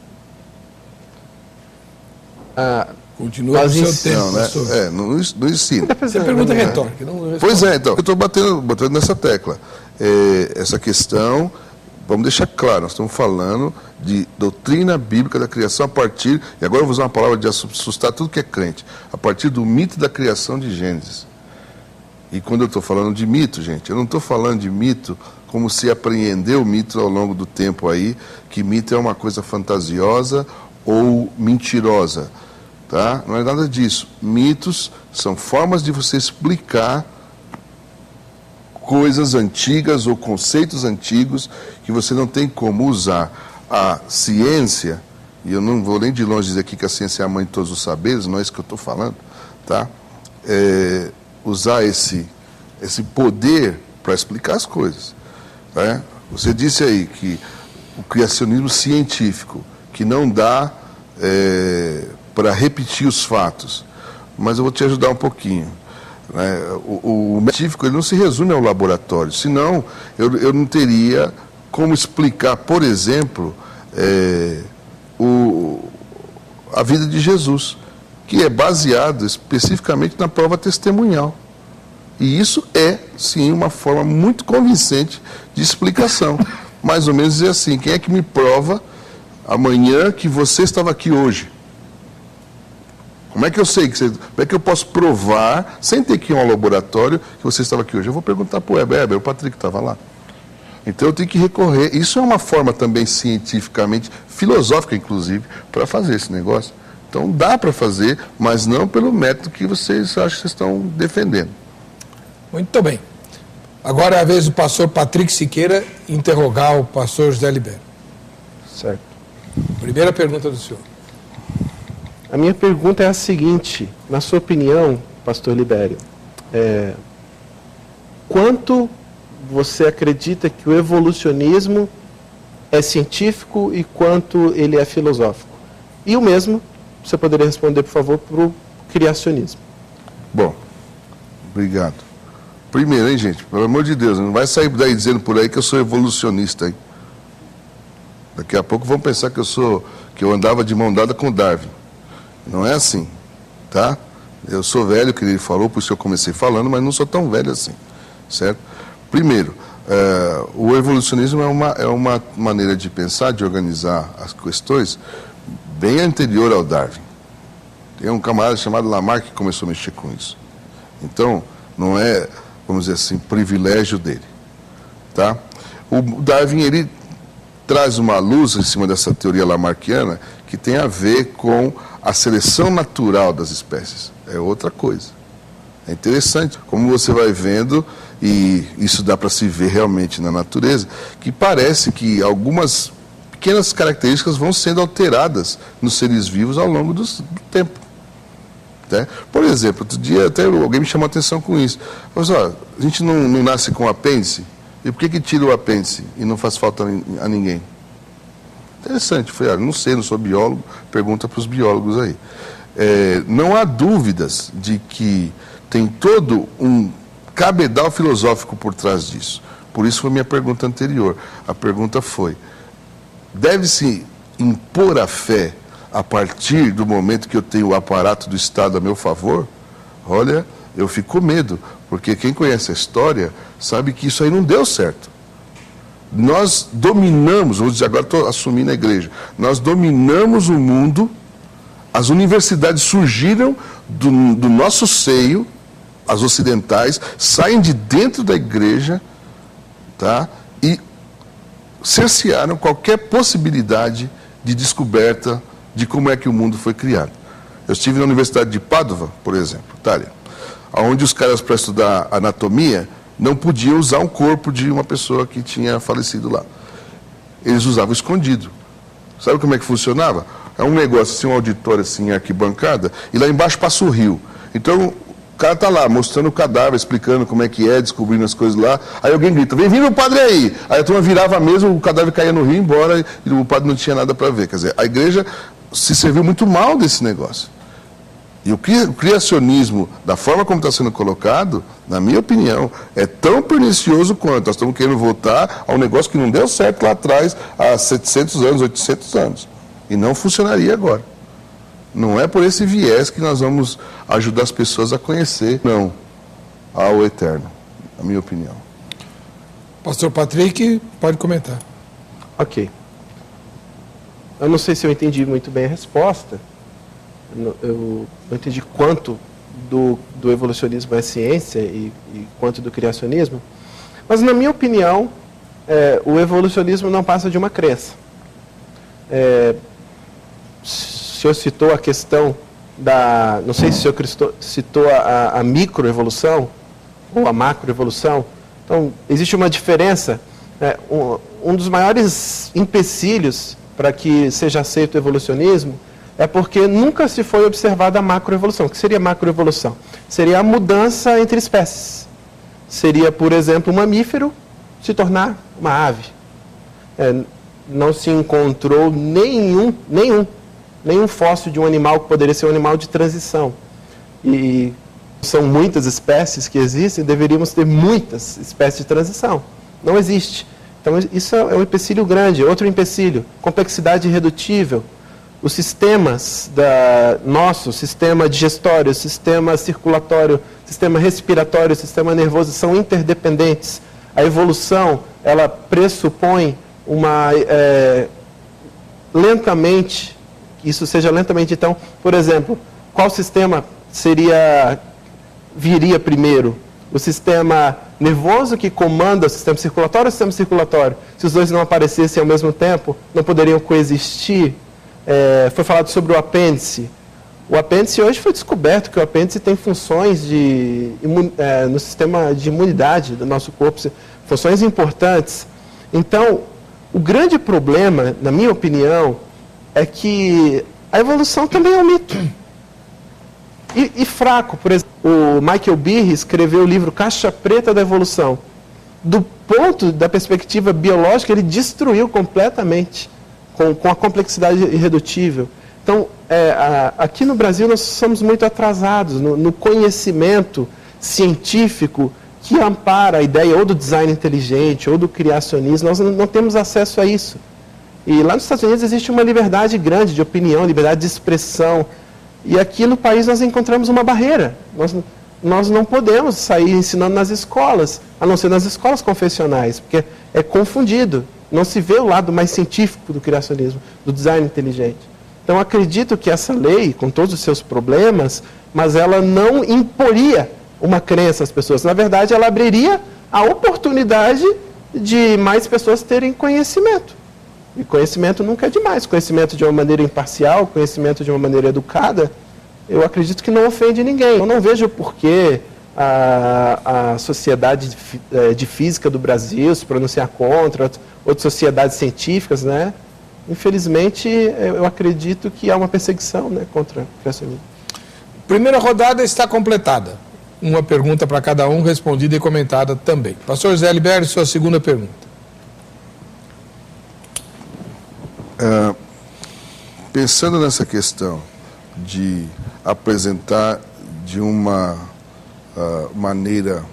Continua com o seu tempo, né? Não ensina. Você pergunta retórica. Não pois é, então, eu estou batendo nessa tecla. Essa questão... Vamos deixar claro, nós estamos falando de doutrina bíblica da criação a partir, e agora eu vou usar uma palavra de assustar tudo que é crente, a partir do mito da criação de Gênesis. E quando eu estou falando de mito, gente, eu não estou falando de mito como se apreendeu o mito ao longo do tempo aí, que mito é uma coisa fantasiosa ou mentirosa, tá? Não é nada disso. Mitos são formas de você explicar coisas antigas ou conceitos antigos que você não tem como usar a ciência, e eu não vou nem de longe dizer aqui que a ciência é a mãe de todos os saberes, não é isso que eu estou falando, tá? Usar esse poder para explicar as coisas. Né? Você disse aí que o criacionismo científico, que não dá para repetir os fatos, mas eu vou te ajudar um pouquinho. O científico ele não se resume ao laboratório, senão eu não teria como explicar, por exemplo, a vida de Jesus, que é baseado especificamente na prova testemunhal. E isso é, sim, uma forma muito convincente de explicação. Mais ou menos dizer assim, quem é que me prova amanhã que você estava aqui hoje? Como é que eu sei, como é que eu posso provar, sem ter que ir a um laboratório, que você estava aqui hoje? Eu vou perguntar para o Heber, o Patrick estava lá. Então eu tenho que recorrer. Isso é uma forma também cientificamente, filosófica inclusive, para fazer esse negócio. Então dá para fazer, mas não pelo método que vocês acham que vocês estão defendendo. Muito bem. Agora é a vez do pastor Patrick Siqueira interrogar o pastor José Libério. Certo. Primeira pergunta do senhor. A minha pergunta é a seguinte, na sua opinião, pastor Libério, quanto você acredita que o evolucionismo é científico e quanto ele é filosófico? E o mesmo, você poderia responder, por favor, para o criacionismo. Bom, obrigado. Primeiro, hein, gente, pelo amor de Deus, não vai sair daí dizendo por aí que eu sou evolucionista, hein? Daqui a pouco vão pensar que eu andava de mão dada com o Darwin. Não é assim, tá? Eu sou velho, que ele falou, por isso que eu comecei falando, mas não sou tão velho assim, certo? Primeiro, o evolucionismo é uma maneira de pensar, de organizar as questões bem anterior ao Darwin. Tem um camarada chamado Lamarck que começou a mexer com isso. Então, não é, vamos dizer assim, privilégio dele, tá? O Darwin, ele traz uma luz em cima dessa teoria lamarckiana que tem a ver com a seleção natural das espécies. É outra coisa. É interessante, como você vai vendo, e isso dá para se ver realmente na natureza, que parece que algumas pequenas características vão sendo alteradas nos seres vivos ao longo do tempo. Né? Por exemplo, outro dia até alguém me chamou a atenção com isso. Mas, a gente não nasce com apêndice? E por que tira o apêndice e não faz falta a ninguém? Interessante, não sei, não sou biólogo, pergunta para os biólogos aí. Não há dúvidas de que tem todo um cabedal filosófico por trás disso. Por isso foi minha pergunta anterior. A pergunta foi, deve-se impor a fé a partir do momento que eu tenho o aparato do Estado a meu favor? Olha, eu fico com medo, porque quem conhece a história sabe que isso aí não deu certo. Nós dominamos, vou dizer, agora estou assumindo a igreja, nós dominamos o mundo, as universidades surgiram do nosso seio, as ocidentais, saem de dentro da igreja, tá? E cercearam qualquer possibilidade de descoberta de como é que o mundo foi criado. Eu estive na Universidade de Pádua, por exemplo, Itália, onde os caras, para estudar anatomia, não podiam usar um corpo de uma pessoa que tinha falecido lá. Eles usavam escondido. Sabe como é que funcionava? É um negócio assim, um auditório assim, arquibancada, e lá embaixo passa o rio. Então, o cara está lá, mostrando o cadáver, explicando como é que é, descobrindo as coisas lá. Aí alguém grita, vem vindo o padre aí. Aí a turma virava a mesa, o cadáver caía no rio, embora, e o padre não tinha nada para ver. Quer dizer, a igreja se serviu muito mal desse negócio. E o criacionismo, da forma como está sendo colocado, na minha opinião, é tão pernicioso quanto. Nós estamos querendo voltar a um negócio que não deu certo lá atrás, há 700 anos, 800 anos. E não funcionaria agora. Não é por esse viés que nós vamos ajudar as pessoas a conhecer, não, ao eterno, na minha opinião. Pastor Patrick, pode comentar. Ok. Eu não sei se eu entendi muito bem a resposta. Eu não entendi quanto do evolucionismo é ciência e quanto do criacionismo. Mas, na minha opinião, o evolucionismo não passa de uma crença. O senhor citou a questão da... Não sei se o senhor citou a microevolução ou a macroevolução. Então, existe uma diferença. Um dos maiores empecilhos para que seja aceito o evolucionismo é porque nunca se foi observada a macroevolução. O que seria macroevolução? Seria a mudança entre espécies. Seria, por exemplo, um mamífero se tornar uma ave. Não se encontrou nenhum fóssil de um animal que poderia ser um animal de transição. E são muitas espécies que existem, deveríamos ter muitas espécies de transição. Não existe. Então, isso é um empecilho grande. Outro empecilho, complexidade irredutível. Os sistemas nosso, sistema digestório, sistema circulatório, sistema respiratório, sistema nervoso, são interdependentes. A evolução, ela pressupõe lentamente, que isso seja lentamente. Então, por exemplo, qual sistema viria primeiro? O sistema nervoso que comanda o sistema circulatório ou o sistema circulatório? Se os dois não aparecessem ao mesmo tempo, não poderiam coexistir. Foi falado sobre o apêndice. O apêndice, hoje foi descoberto que o apêndice tem funções no sistema de imunidade do nosso corpo, funções importantes. Então, o grande problema, na minha opinião, é que a evolução também é um mito. E fraco. Por exemplo, o Michael Behe escreveu o livro Caixa Preta da Evolução. Da perspectiva biológica, ele destruiu completamente, com a complexidade irredutível. Então, aqui no Brasil, nós somos muito atrasados no conhecimento científico que ampara a ideia ou do design inteligente ou do criacionismo. Nós não temos acesso a isso. E lá nos Estados Unidos existe uma liberdade grande de opinião, liberdade de expressão. E aqui no país nós encontramos uma barreira. Nós não podemos sair ensinando nas escolas, a não ser nas escolas confessionais, porque é confundido. Não se vê o lado mais científico do criacionismo, do design inteligente. Então, acredito que essa lei, com todos os seus problemas, mas ela não imporia uma crença às pessoas. Na verdade, ela abriria a oportunidade de mais pessoas terem conhecimento. E conhecimento nunca é demais. Conhecimento de uma maneira imparcial, conhecimento de uma maneira educada, eu acredito que não ofende ninguém. Eu não vejo por que a Sociedade de Física do Brasil se pronunciar contra, outras sociedades científicas, né? Infelizmente, eu acredito que há uma perseguição, né, contra o criacionismo. Primeira rodada está completada. Uma pergunta para cada um, respondida e comentada também. Pastor Zé Libério, sua segunda pergunta. Pensando nessa questão de apresentar de uma maneira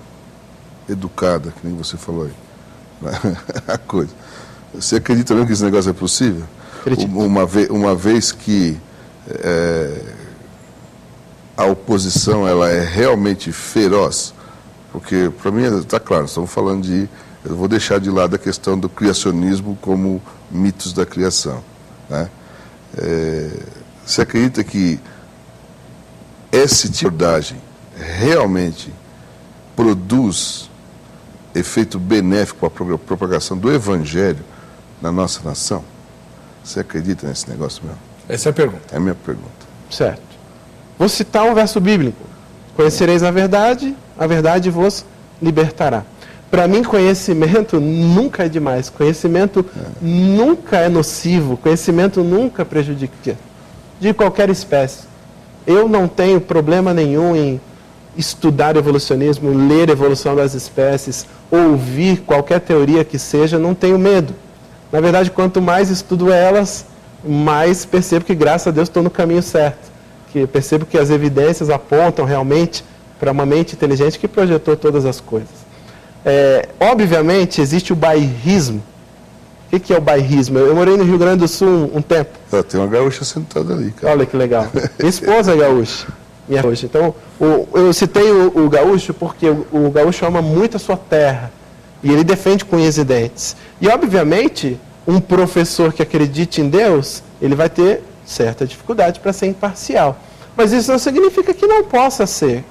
educada, que nem você falou aí, a coisa. Você acredita mesmo que esse negócio é possível? Uma vez que a oposição ela é realmente feroz, porque para mim está claro, estamos falando eu vou deixar de lado a questão do criacionismo como mitos da criação, né? Você acredita que esse tipo de abordagem realmente produz efeito benéfico para a propagação do Evangelho na nossa nação? Você acredita nesse negócio mesmo? Essa é a pergunta. É a minha pergunta. Certo. Vou citar um verso bíblico. Conhecereis a verdade vos libertará. Para mim, conhecimento nunca é demais. Conhecimento nunca é nocivo. Conhecimento nunca prejudica. De qualquer espécie. Eu não tenho problema nenhum em estudar evolucionismo, ler a evolução das espécies, ouvir qualquer teoria que seja, não tenho medo. Na verdade, quanto mais estudo elas, mais percebo que, graças a Deus, estou no caminho certo. Que percebo que as evidências apontam realmente para uma mente inteligente que projetou todas as coisas. Obviamente, existe o bairrismo. O que é o bairrismo? Eu morei no Rio Grande do Sul um tempo. Tem uma gaúcha sentada ali, cara. Olha que legal. Minha esposa é gaúcha. Então, eu citei o gaúcho porque o gaúcho ama muito a sua terra. E ele defende com unhas e dentes. E, obviamente, um professor que acredite em Deus, ele vai ter certa dificuldade para ser imparcial. Mas isso não significa que não possa ser.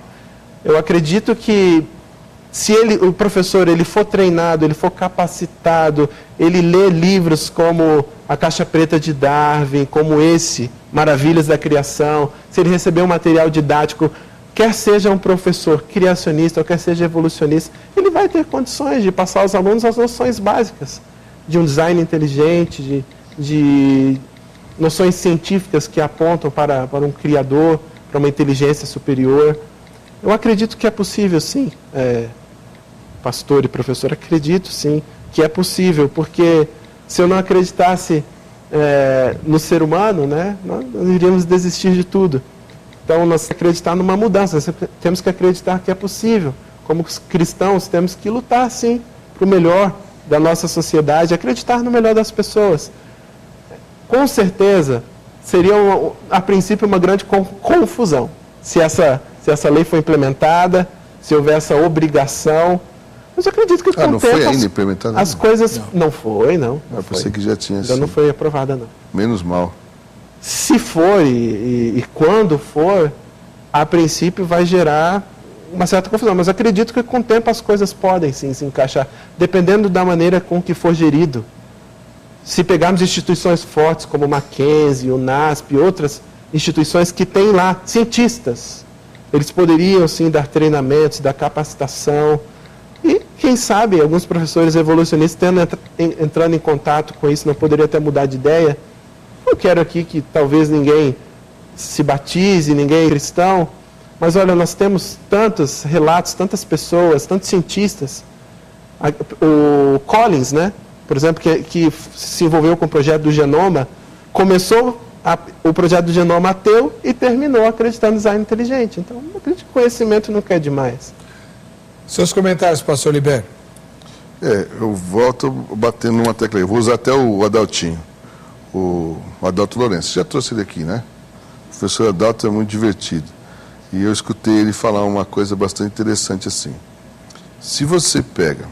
Eu acredito que se o professor ele for treinado, ele for capacitado, ele lê livros como A Caixa Preta de Darwin, como esse, Maravilhas da Criação, se ele receber um material didático, quer seja um professor criacionista ou quer seja evolucionista, ele vai ter condições de passar aos alunos as noções básicas de um design inteligente, de noções científicas que apontam para um criador, para uma inteligência superior. Eu acredito que é possível, sim, pastor e professor, acredito, sim, que é possível, porque se eu não acreditasse no ser humano, né, nós iríamos desistir de tudo. Então, nós acreditar numa mudança, nós temos que acreditar que é possível. Como cristãos, temos que lutar, sim, para o melhor, da nossa sociedade, acreditar no melhor das pessoas. Com certeza, seria, a princípio, uma grande confusão se essa lei for implementada, se houver essa obrigação. Mas eu acredito que com o não tempo foi ainda implementada? as coisas... Não foi, não. Eu pensei que já tinha ainda não foi aprovada, não. Menos mal. Se for e quando for, a princípio vai gerar uma certa confusão. Mas acredito que com o tempo as coisas podem sim se encaixar, dependendo da maneira com que for gerido. Se pegarmos instituições fortes como o Mackenzie, o NASP e outras instituições que têm lá cientistas, eles poderiam sim dar treinamentos, dar capacitação. E, quem sabe, alguns professores evolucionistas entrando em contato com isso, não poderia até mudar de ideia. Eu quero aqui que talvez ninguém se batize, ninguém é cristão, mas olha, nós temos tantos relatos, tantas pessoas, tantos cientistas. O Collins, né, por exemplo, que se envolveu com o projeto do genoma, começou o projeto do genoma ateu e terminou acreditando no design inteligente. Então, eu acredito que conhecimento nunca é demais. Seus comentários, pastor Libério. Eu volto batendo numa tecla aí. Eu vou usar até o Adaltinho, o Adalto Lourenço. Já trouxe ele aqui, né? O professor Adalto é muito divertido. E eu escutei ele falar uma coisa bastante interessante assim. Se você pega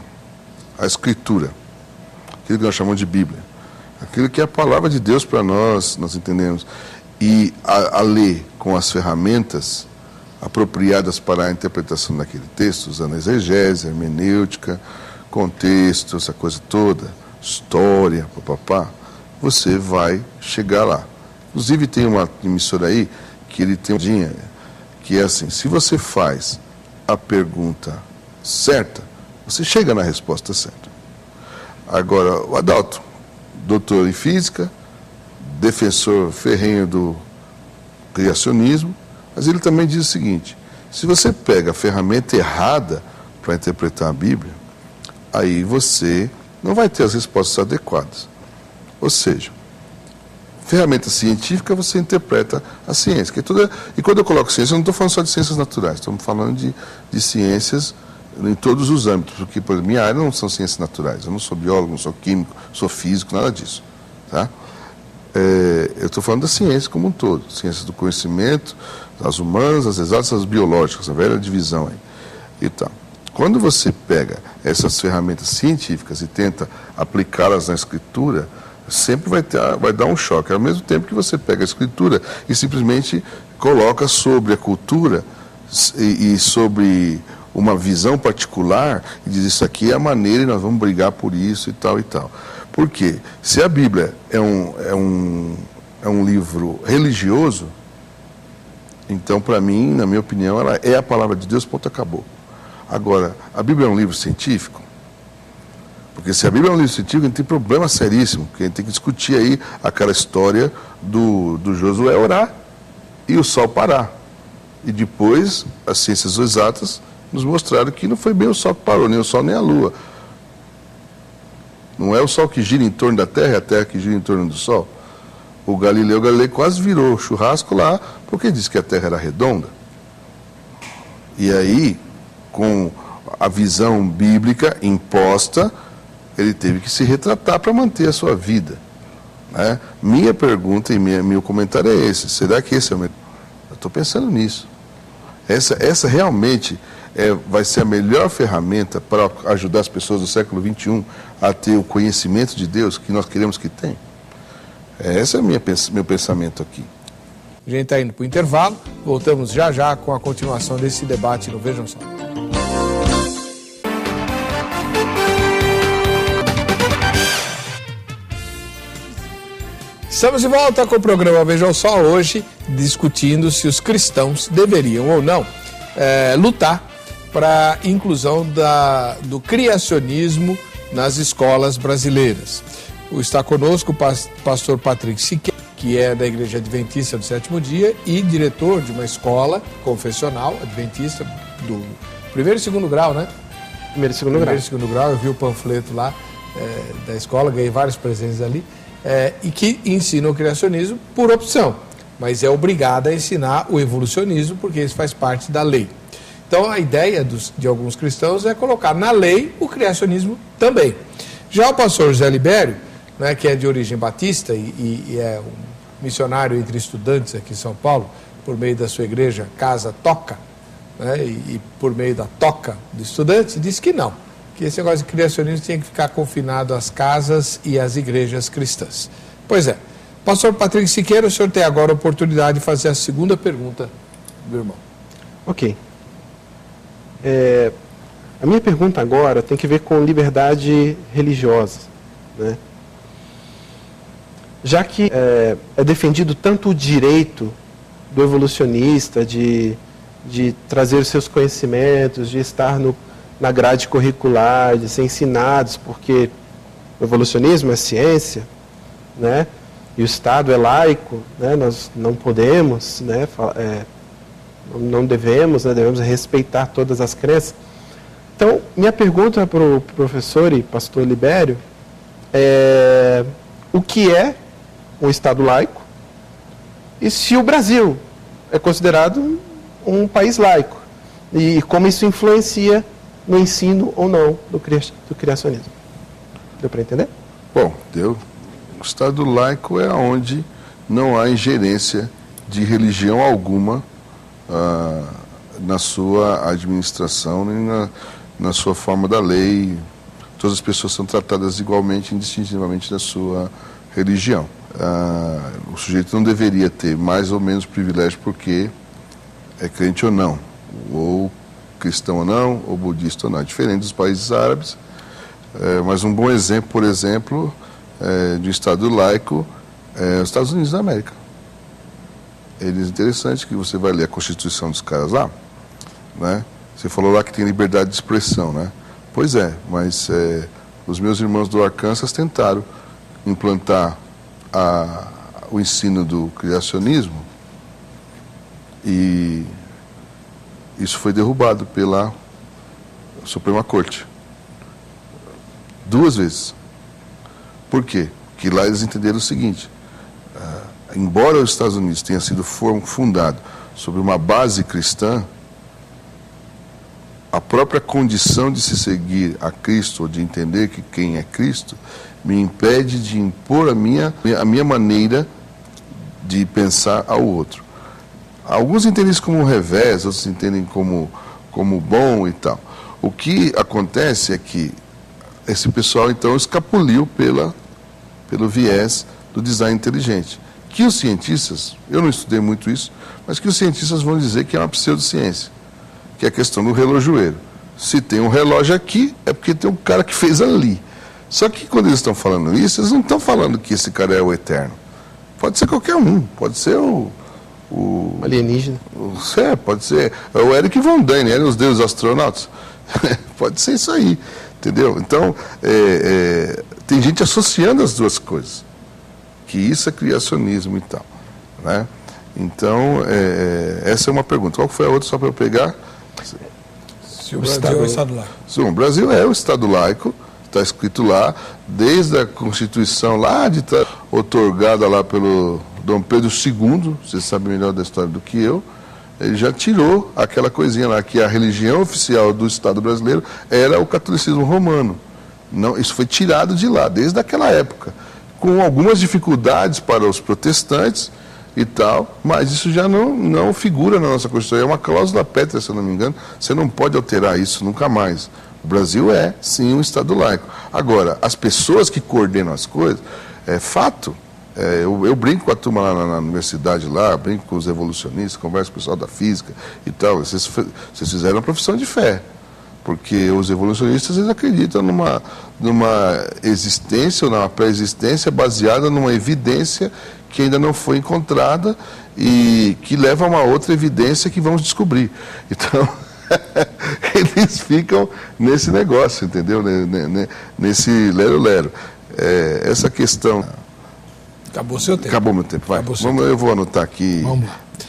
a Escritura, aquilo que nós chamamos de Bíblia, aquilo que é a palavra de Deus para nós entendemos, e a ler com as ferramentas apropriadas para a interpretação daquele texto, usando a exegese, a hermenêutica, contexto, essa coisa toda, história, papapá, você vai chegar lá. Inclusive tem uma emissora aí que ele tem uma que é assim, se você faz a pergunta certa, você chega na resposta certa. Agora, o Adalto, doutor em física, defensor ferrenho do criacionismo, mas ele também diz o seguinte, se você pega a ferramenta errada para interpretar a Bíblia, aí você não vai ter as respostas adequadas. Ou seja, ferramenta científica você interpreta a ciência. E quando eu coloco ciência, eu não estou falando só de ciências naturais, estamos falando de ciências em todos os âmbitos, porque, por exemplo, minha área não são ciências naturais, eu não sou biólogo, não sou químico, sou físico, nada disso. Tá? Eu estou falando da ciência como um todo, ciências do conhecimento, as humanas, as exatas, as biológicas, a velha divisão aí. Então, quando você pega essas ferramentas científicas e tenta aplicá-las na escritura, sempre vai dar um choque. Ao mesmo tempo que você pega a escritura e simplesmente coloca sobre a cultura e sobre uma visão particular e diz isso aqui é a maneira e nós vamos brigar por isso e tal e tal. Por quê? Se a Bíblia é um livro religioso, então, para mim, na minha opinião, ela é a palavra de Deus, ponto, acabou. Agora, a Bíblia é um livro científico? Porque se a Bíblia é um livro científico, a gente tem problema seríssimo, porque a gente tem que discutir aí aquela história do Josué orar e o sol parar. E depois, as ciências exatas nos mostraram que não foi bem o sol que parou, nem o sol nem a lua. Não é o sol que gira em torno da Terra, é a Terra que gira em torno do sol. O Galileu quase virou churrasco lá, porque disse que a Terra era redonda. E aí, com a visão bíblica imposta, ele teve que se retratar para manter a sua vida. Né? Minha pergunta e meu comentário é esse. Será que esse é o melhor? Eu estou pensando nisso. Essa realmente vai ser a melhor ferramenta para ajudar as pessoas do século XXI a ter o conhecimento de Deus que nós queremos que tenham? Esse é meu pensamento aqui. A gente está indo para o intervalo, voltamos já com a continuação desse debate no Vejam Só. Estamos de volta com o programa Vejam Só, hoje discutindo se os cristãos deveriam ou não lutar para a inclusão do criacionismo nas escolas brasileiras. Está conosco o pastor Patrick Siqueira, que é da Igreja Adventista do Sétimo Dia e diretor de uma escola confessional adventista do primeiro e segundo grau, né? Primeiro e segundo grau, eu vi o panfleto lá da escola, ganhei vários presentes ali, e que ensina o criacionismo por opção, mas é obrigada a ensinar o evolucionismo, porque isso faz parte da lei. Então a ideia de alguns cristãos é colocar na lei o criacionismo também. Já o pastor José Libério, né, que é de origem batista e é um missionário entre estudantes aqui em São Paulo, por meio da sua igreja Casa Toca, né, e por meio da Toca de Estudantes, disse que não, que esse negócio de criacionismo tinha que ficar confinado às casas e às igrejas cristãs. Pois é. Pastor Patrick Siqueira, o senhor tem agora a oportunidade de fazer a segunda pergunta do irmão. Ok. A minha pergunta agora tem que ver com liberdade religiosa, né? Já que é defendido tanto o direito do evolucionista de trazer os seus conhecimentos, de estar na grade curricular, de ser ensinados, porque o evolucionismo é ciência, né? E o Estado é laico, né? Nós não podemos, né? Não devemos, né? Devemos respeitar todas as crenças. Então, minha pergunta para o professor e pastor Libério é: o que é um Estado laico e se o Brasil é considerado um país laico e como isso influencia no ensino ou não do criacionismo? Deu para entender? Bom, deu. O Estado laico é onde não há ingerência de religião alguma na sua administração nem na sua forma da lei. Todas as pessoas são tratadas igualmente, indistintivamente da sua religião. O sujeito não deveria ter mais ou menos privilégio porque é crente ou não, ou cristão ou não, ou budista ou não. É diferente dos países árabes, mas um bom exemplo, por exemplo, de um Estado laico é os Estados Unidos da América. Eles, interessante que você vai ler a Constituição dos caras lá, né? Você falou lá que tem liberdade de expressão, né? Pois é, mas os meus irmãos do Arkansas tentaram implantar o ensino do criacionismo e isso foi derrubado pela Suprema Corte 2 vezes. Por quê? Porque lá eles entenderam o seguinte: embora os Estados Unidos tenha sido fundado sobre uma base cristã, a própria condição de se seguir a Cristo, ou de entender que quem é Cristo, me impede de impor a minha maneira de pensar ao outro. Alguns entendem isso como um revés, outros entendem como bom e tal. O que acontece é que esse pessoal, então, escapuliu pelo viés do design inteligente. Que os cientistas, eu não estudei muito isso, mas que os cientistas vão dizer que é uma pseudociência, que é a questão do relojoeiro. Se tem um relógio aqui, é porque tem um cara que fez ali. Só que quando eles estão falando isso, eles não estão falando que esse cara é o eterno. Pode ser qualquer um, pode ser o alienígena. Pode ser o Eric Von Däniken, os deuses astronautas. Pode ser isso aí, entendeu? Então, tem gente associando as duas coisas, que isso é criacionismo e tal, né? Então, essa é uma pergunta. Qual foi a outra, só para eu pegar? Se o Brasil é o Estado laico. Sim, o Brasil é o Estado laico, está escrito lá, desde a Constituição lá de outorgada lá pelo Dom Pedro II, você sabe melhor da história do que eu, ele já tirou aquela coisinha lá, que a religião oficial do Estado brasileiro era o catolicismo romano. Não, isso foi tirado de lá, desde aquela época, com algumas dificuldades para os protestantes e tal, mas isso já não figura na nossa Constituição. É uma cláusula pétrea, se eu não me engano, você não pode alterar isso nunca mais. O Brasil é, sim, um Estado laico. Agora, as pessoas que coordenam as coisas, é fato. Eu brinco com a turma lá na universidade, brinco com os evolucionistas, converso com o pessoal da física e tal. Vocês fizeram uma profissão de fé, porque os evolucionistas, eles acreditam numa existência ou numa pré-existência baseada numa evidência que ainda não foi encontrada e que leva a uma outra evidência que vamos descobrir. Então, eles ficam nesse negócio, entendeu? Nesse lero-lero. Essa questão... Acabou seu tempo. Acabou meu tempo, vai. Eu vou anotar aqui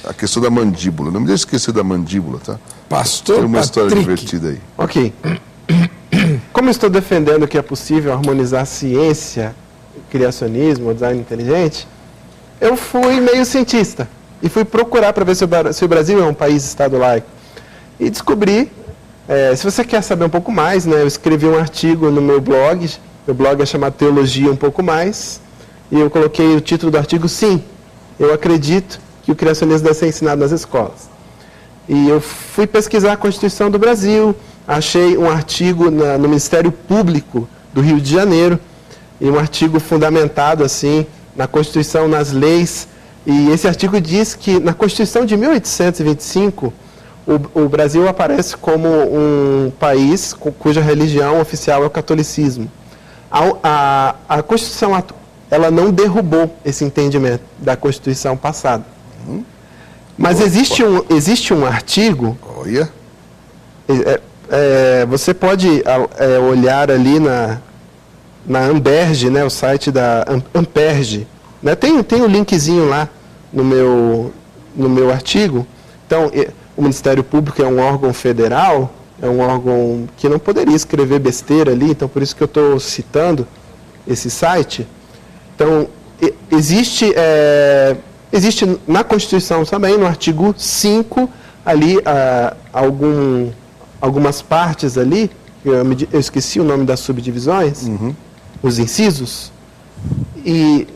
a questão da mandíbula. Não me deixe esquecer da mandíbula, tá? Pastor Tem uma história Patrick. divertida aí. Ok. Como eu estou defendendo que é possível harmonizar ciência, criacionismo, design inteligente, eu fui meio cientista e fui procurar para ver se o Brasil é um país-estado laico. E descobri, se você quer saber um pouco mais, né, eu escrevi um artigo no meu blog Meu blog é chamado Teologia um pouco mais, e eu coloquei o título do artigo, sim, eu acredito que o criacionismo deve ser ensinado nas escolas. E eu fui pesquisar a Constituição do Brasil, achei um artigo no Ministério Público do Rio de Janeiro, e um artigo fundamentado assim na Constituição, nas leis, e esse artigo diz que na Constituição de 1825, o Brasil aparece como um país cuja religião oficial é o catolicismo. A Constituição atual, ela não derrubou esse entendimento da Constituição passada. Mas existe um artigo... Olha. Você pode olhar ali na Amberge, né, o site da Amperge. Né, tem um linkzinho lá no meu artigo. Então, o Ministério Público é um órgão federal, é um órgão que não poderia escrever besteira ali, então por isso que eu estou citando esse site. Então, existe na Constituição também, no artigo 5, ali, algumas partes ali, eu esqueci o nome das subdivisões, os incisos, e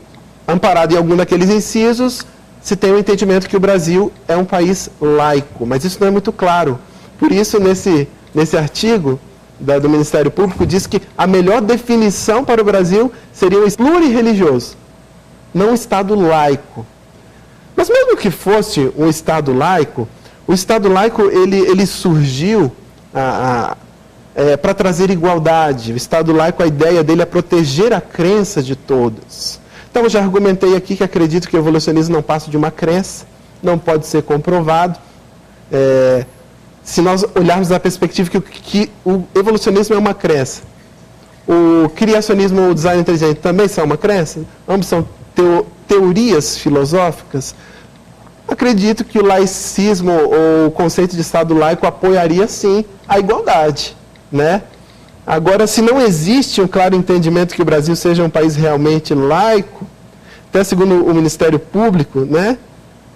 amparado em algum daqueles incisos, se tem o entendimento que o Brasil é um país laico, mas isso não é muito claro. Por isso, nesse artigo do Ministério Público, diz que a melhor definição para o Brasil seria um plurireligioso, não um Estado laico. Mas mesmo que fosse um Estado laico, o Estado laico ele surgiu para trazer igualdade. O Estado laico, a ideia dele é proteger a crença de todos. Então, eu já argumentei aqui que acredito que o evolucionismo não passa de uma crença, não pode ser comprovado. Se nós olharmos da perspectiva que o evolucionismo é uma crença, o criacionismo ou o design inteligente também são uma crença, ambos são teorias filosóficas, acredito que o laicismo ou o conceito de Estado laico apoiaria, sim, a igualdade, né? Agora, se não existe um claro entendimento que o Brasil seja um país realmente laico, até segundo o Ministério Público, né?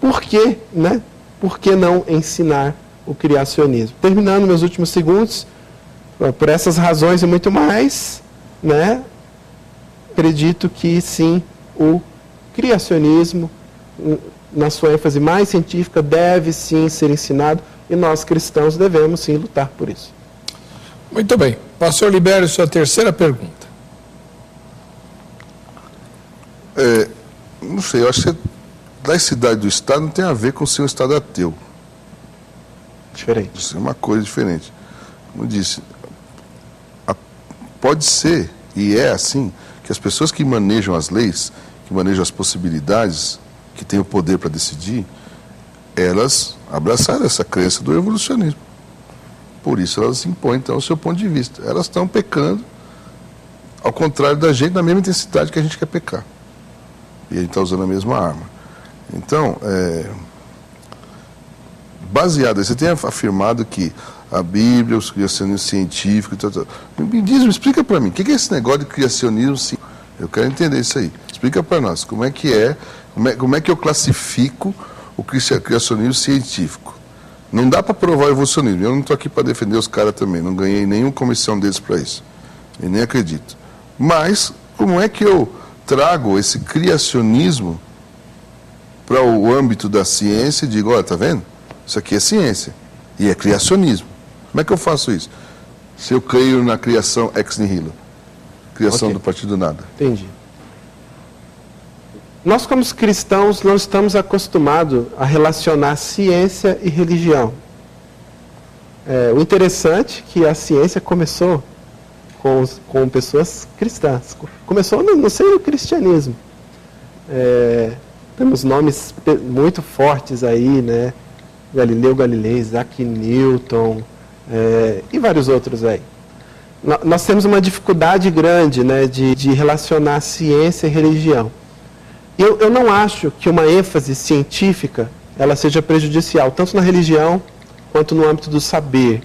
Por quê, né? Por que não ensinar o criacionismo? Terminando meus últimos segundos, por essas razões e muito mais, né? Acredito que, sim, o criacionismo, na sua ênfase mais científica, deve, sim, ser ensinado, e nós, cristãos, devemos, sim, lutar por isso. Muito bem. Pastor Libério, sua terceira pergunta. Não sei, eu acho que laicidade do Estado não tem a ver com ser um Estado ateu. Diferente. Isso é uma coisa diferente. Como eu disse, pode ser, e é assim, que as pessoas que manejam as leis, que manejam as possibilidades, que têm o poder para decidir, elas abraçaram essa crença do evolucionismo. Por isso elas impõem, então, o seu ponto de vista. Elas estão pecando, ao contrário da gente, na mesma intensidade que a gente quer pecar. E a gente está usando a mesma arma. Então, baseado, você tem afirmado que a Bíblia, o criacionismo científico, me explica para mim, o que é esse negócio de criacionismo científico? Eu quero entender isso aí. Explica para nós, como é que eu classifico o criacionismo científico? Não dá para provar o evolucionismo. Eu não estou aqui para defender os caras também. Não ganhei nenhuma comissão deles para isso. E nem acredito. Mas, como é que eu trago esse criacionismo para o âmbito da ciência e digo, olha, tá vendo? Isso aqui é ciência. E é criacionismo. Como é que eu faço isso? Se eu creio na criação ex nihilo. Criação do partido do nada. Entendi. Nós, como cristãos, não estamos acostumados a relacionar ciência e religião. O interessante é que a ciência começou com pessoas cristãs. Começou no seio do cristianismo. Temos nomes muito fortes aí, né? Galileu Galilei, Isaac Newton e vários outros aí. Nós temos uma dificuldade grande, né, de relacionar ciência e religião. Eu não acho que uma ênfase científica ela seja prejudicial, tanto na religião quanto no âmbito do saber.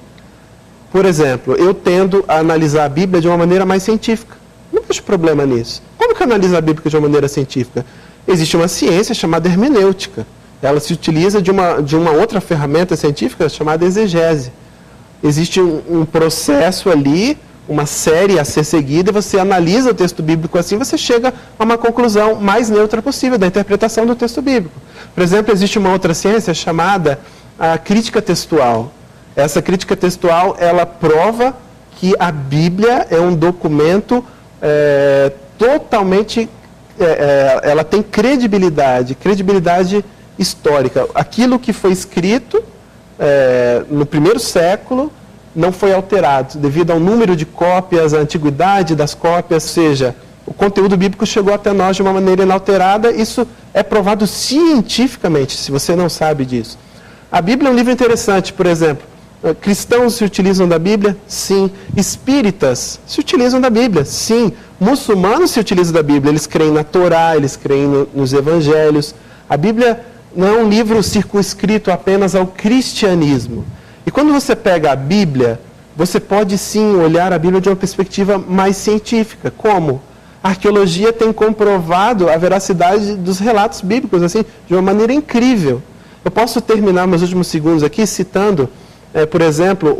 Por exemplo, eu tendo a analisar a Bíblia de uma maneira mais científica. Não vejo problema nisso. Como que eu analiso a Bíblia de uma maneira científica? Existe uma ciência chamada hermenêutica. Ela se utiliza de uma outra ferramenta científica chamada exegese. Existe um processo ali uma série a ser seguida, e você analisa o texto bíblico assim, você chega a uma conclusão mais neutra possível da interpretação do texto bíblico. Por exemplo, existe uma outra ciência chamada a crítica textual. Essa crítica textual, ela prova que a Bíblia é um documento totalmente... ela tem credibilidade histórica. Aquilo que foi escrito no primeiro século não foi alterado, devido ao número de cópias, à antiguidade das cópias, ou seja, o conteúdo bíblico chegou até nós de uma maneira inalterada. Isso é provado cientificamente, se você não sabe disso. A Bíblia é um livro interessante, por exemplo. Cristãos se utilizam da Bíblia? Sim. Espíritas se utilizam da Bíblia? Sim. Muçulmanos se utilizam da Bíblia. Eles creem na Torá, eles creem nos Evangelhos. A Bíblia não é um livro circunscrito apenas ao cristianismo. E quando você pega a Bíblia, você pode sim olhar a Bíblia de uma perspectiva mais científica. Como? A arqueologia tem comprovado a veracidade dos relatos bíblicos, assim, de uma maneira incrível. Eu posso terminar meus últimos segundos aqui citando, por exemplo,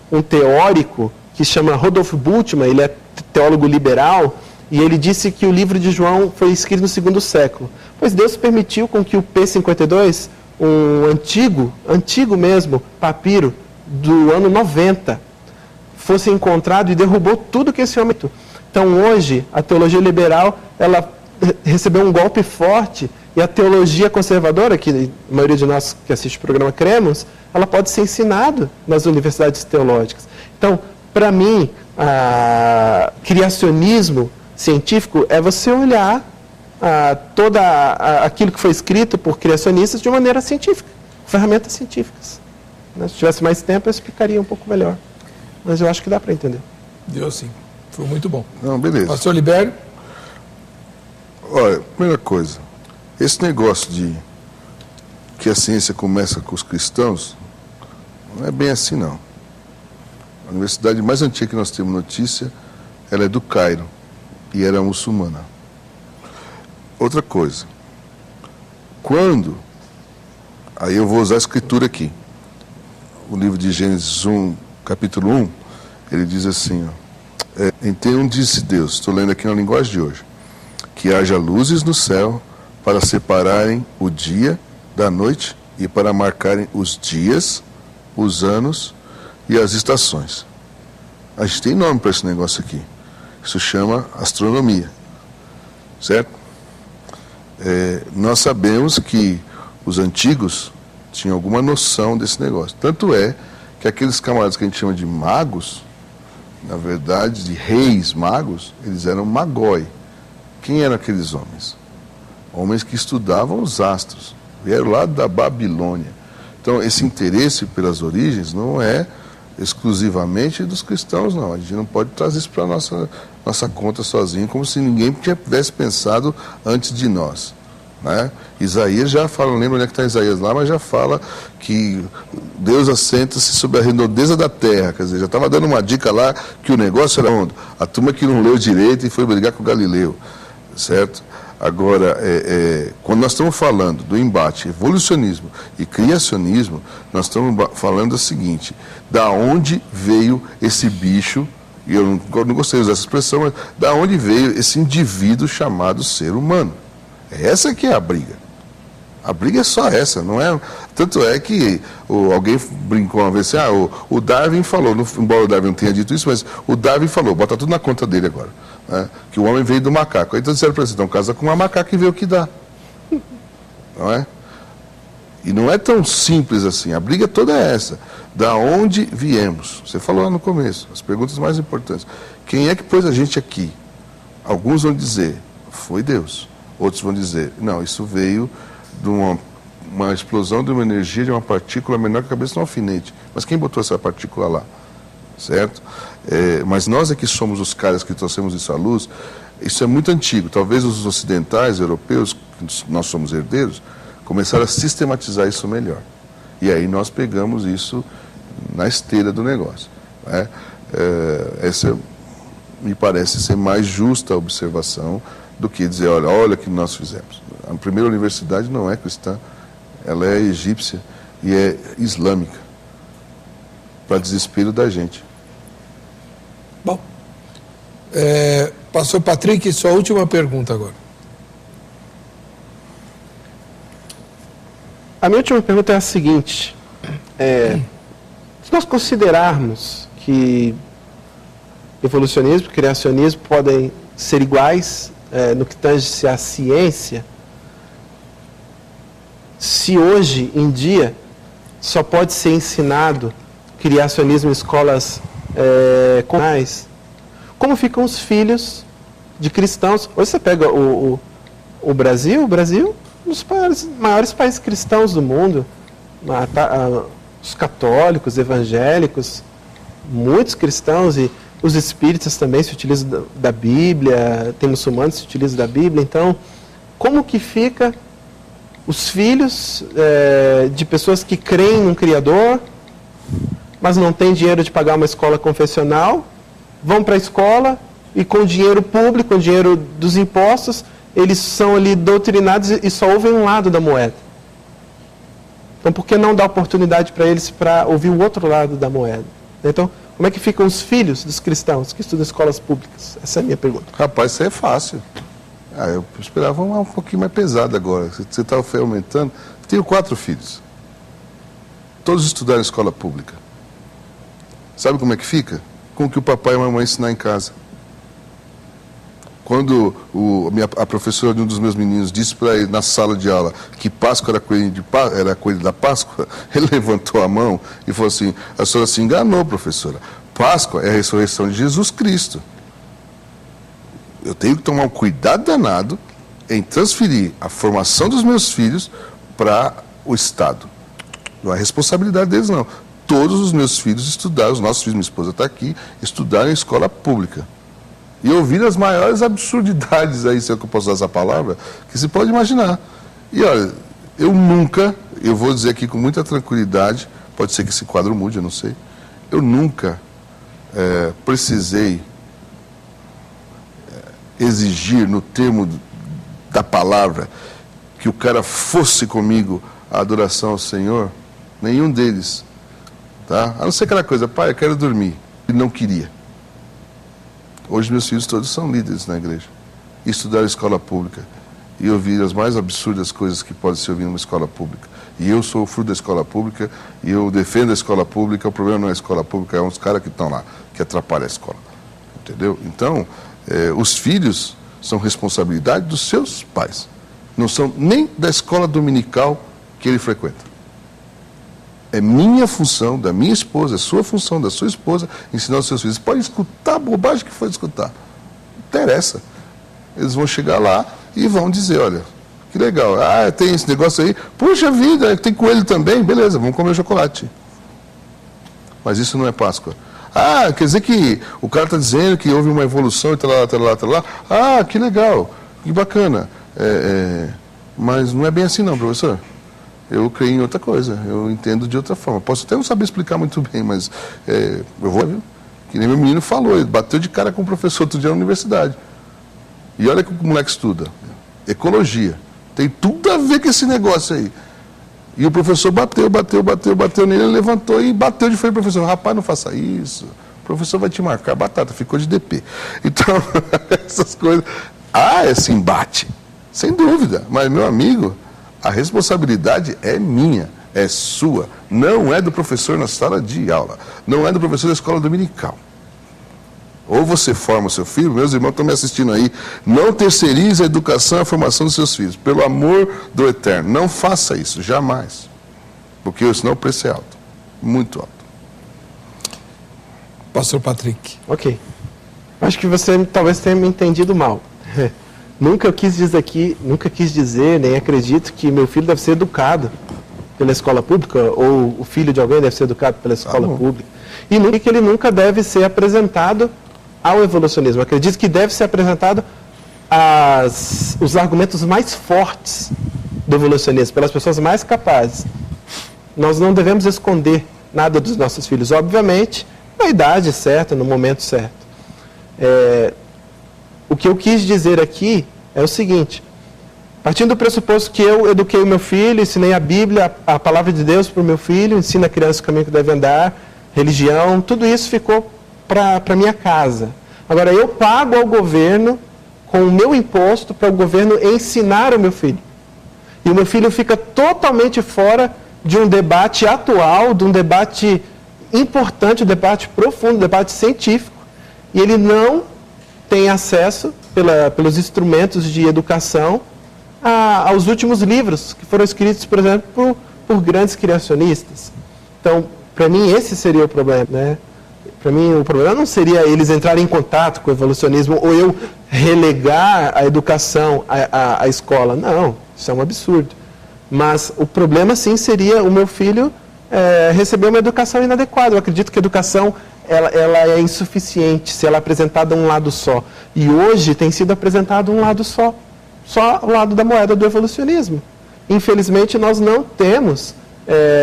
um teórico que chama Rudolf Bultmann. Ele é teólogo liberal, e ele disse que o livro de João foi escrito no 2º século. Pois Deus permitiu com que o P52, um antigo mesmo, papiro do ano 90, fosse encontrado e derrubou tudo que esse homem... Então hoje, a teologia liberal, ela recebeu um golpe forte, e a teologia conservadora, que a maioria de nós que assiste o programa cremos, ela pode ser ensinada nas universidades teológicas. Então, para mim, criacionismo científico é você olhar aquilo que foi escrito por criacionistas de uma maneira científica, ferramentas científicas. Se tivesse mais tempo, eu explicaria um pouco melhor. Mas eu acho que dá para entender. Deu sim. Foi muito bom. Não, beleza. Pastor Libério? Olha, primeira coisa, esse negócio de que a ciência começa com os cristãos, não é bem assim, não. A universidade mais antiga que nós temos notícia, ela é do Cairo, e era muçulmana. Outra coisa, aí eu vou usar a escritura aqui, o livro de Gênesis 1, capítulo 1, ele diz assim, então disse Deus, estou lendo aqui na linguagem de hoje, que haja luzes no céu para separarem o dia da noite e para marcarem os dias, os anos e as estações. A gente tem nome para esse negócio aqui. Isso chama astronomia, certo? Nós sabemos que os antigos tinham alguma noção desse negócio. Tanto é que aqueles camaradas que a gente chama de magos, na verdade, de reis magos, eles eram magoi. Quem eram aqueles homens? Homens que estudavam os astros, vieram lá da Babilônia. Então, esse interesse pelas origens não é exclusivamente dos cristãos, não. A gente não pode trazer isso para a nossa conta sozinho, como se ninguém tivesse pensado antes de nós, né? Isaías já fala, não lembro onde é que está Isaías lá, mas já fala que Deus assenta-se sobre a redondeza da terra. Quer dizer, já estava dando uma dica lá que o negócio era onde? A turma que não leu direito e foi brigar com Galileu, certo? Agora, quando nós estamos falando do embate evolucionismo e criacionismo, nós estamos falando o seguinte: da onde veio esse bicho, e eu não gostei de usar essa expressão, mas da onde veio esse indivíduo chamado ser humano? Essa que é a briga. A briga é só essa, não é? Tanto é que alguém brincou uma vez assim, o Darwin falou, embora o Darwin não tenha dito isso, mas o Darwin falou, bota tudo na conta dele agora, né, que o homem veio do macaco. Aí então disseram para ele, então casa com uma macaca e vê o que dá. Não é? E não é tão simples assim, a briga toda é essa. Da onde viemos? Você falou lá no começo, as perguntas mais importantes. Quem é que pôs a gente aqui? Alguns vão dizer, foi Deus. Outros vão dizer, não, isso veio de uma explosão de uma energia, de uma partícula menor que a cabeça de um alfinete. Mas quem botou essa partícula lá? Certo? Mas nós é que somos os caras que trouxemos isso à luz. Isso é muito antigo. Talvez os ocidentais, europeus, que nós somos herdeiros, começaram a sistematizar isso melhor. E aí nós pegamos isso na esteira do negócio, né? Essa me parece ser mais justa a observação do que dizer, olha o que nós fizemos. A primeira universidade não é cristã, ela é egípcia e é islâmica, para desespero da gente. Pastor Patrick, sua última pergunta agora. A minha última pergunta é a seguinte. Se nós considerarmos que evolucionismo e criacionismo podem ser iguais no que tange à ciência, se hoje em dia só pode ser ensinado criacionismo em escolas convencionais, como ficam os filhos de cristãos? Hoje você pega o Brasil, um dos maiores países cristãos do mundo, os católicos, evangélicos, muitos cristãos, e os espíritas também se utilizam da Bíblia, tem muçulmanos que se utilizam da Bíblia. Então, como que fica os filhos de pessoas que creem num Criador, mas não têm dinheiro de pagar uma escola confessional, vão para a escola e com dinheiro público, com dinheiro dos impostos, eles são ali doutrinados e só ouvem um lado da moeda. Então, por que não dar oportunidade para eles para ouvir o outro lado da moeda? Então, como é que ficam os filhos dos cristãos que estudam em escolas públicas? Essa é a minha pergunta. Rapaz, isso aí é fácil. Eu esperava um pouquinho mais pesado agora. Você estava aumentando. Tenho 4 filhos. Todos estudaram em escola pública. Sabe como é que fica? Com o que o papai e a mamãe ensinar em casa. Quando a professora de um dos meus meninos disse para ele na sala de aula que Páscoa era coelho da Páscoa, ele levantou a mão e falou assim: a senhora se enganou, professora. Páscoa é a ressurreição de Jesus Cristo. Eu tenho que tomar um cuidado danado em transferir a formação dos meus filhos para o Estado. Não é responsabilidade deles, não. Todos os meus filhos estudaram, os nossos filhos, minha esposa está aqui, estudaram em escola pública. E ouviram as maiores absurdidades aí, se é que eu posso usar essa palavra, que se pode imaginar. E olha, eu vou dizer aqui com muita tranquilidade, pode ser que esse quadro mude, eu não sei, eu nunca precisei exigir no termo da palavra que o cara fosse comigo a adoração ao Senhor, nenhum deles, tá? A não ser aquela coisa: pai, eu quero dormir. Ele não queria. Hoje meus filhos todos são líderes na igreja, estudaram escola pública e ouviram as mais absurdas coisas que podem se ouvir numa escola pública. E eu sou o fruto da escola pública e eu defendo a escola pública. O problema não é a escola pública, é uns caras que estão lá, que atrapalham a escola. Entendeu? Então, os filhos são responsabilidade dos seus pais. Não são nem da escola dominical que ele frequenta. É minha função, da minha esposa, é sua função, da sua esposa, ensinar os seus filhos. Podem escutar a bobagem que for escutar. Não interessa. Eles vão chegar lá e vão dizer: olha, que legal, tem esse negócio aí, puxa vida, tem coelho também, beleza, vamos comer chocolate. Mas isso não é Páscoa. Quer dizer que o cara está dizendo que houve uma evolução e tal lá. Que legal, que bacana. Mas não é bem assim não, professor. Eu creio em outra coisa, eu entendo de outra forma. Posso até não saber explicar muito bem, mas eu vou, viu? Que nem meu menino falou, ele bateu de cara com o professor outro dia na universidade. E olha que o moleque estuda. Ecologia. Tem tudo a ver com esse negócio aí. E o professor bateu nele, ele levantou e bateu de frente ao professor. Rapaz, não faça isso. O professor vai te marcar batata, ficou de DP. Então, essas coisas. Esse embate. Sem dúvida. Mas, meu amigo, a responsabilidade é minha, é sua. Não é do professor na sala de aula. Não é do professor da escola dominical. Ou você forma o seu filho, meus irmãos estão me assistindo aí, não terceirize a educação e a formação dos seus filhos. Pelo amor do Eterno, não faça isso, jamais. Porque senão o preço é alto, muito alto. Pastor Patrick. Ok. Acho que você talvez tenha me entendido mal. Nunca quis dizer, nem acredito que meu filho deve ser educado pela escola pública, ou o filho de alguém deve ser educado pela escola pública. E nunca que ele nunca deve ser apresentado ao evolucionismo. Acredito que deve ser apresentado os argumentos mais fortes do evolucionismo, pelas pessoas mais capazes. Nós não devemos esconder nada dos nossos filhos, obviamente, na idade certa, no momento certo. O que eu quis dizer aqui é o seguinte: partindo do pressuposto que eu eduquei o meu filho, ensinei a Bíblia, a palavra de Deus para o meu filho, ensino a criança o caminho que deve andar, religião, tudo isso ficou para minha casa. Agora, eu pago ao governo com o meu imposto para o governo ensinar o meu filho. E o meu filho fica totalmente fora de um debate atual, de um debate importante, um debate profundo, um debate científico. E ele não tem acesso, pelos instrumentos de educação, aos últimos livros que foram escritos, por exemplo, por grandes criacionistas. Então, para mim, esse seria o problema, né? Para mim, o problema não seria eles entrarem em contato com o evolucionismo ou eu relegar a educação à escola. Não, isso é um absurdo. Mas o problema, sim, seria o meu filho receber uma educação inadequada. Eu acredito que a educação ela é insuficiente se ela é apresentada um lado só. E hoje tem sido apresentado um lado só o lado da moeda do evolucionismo. Infelizmente, nós não temos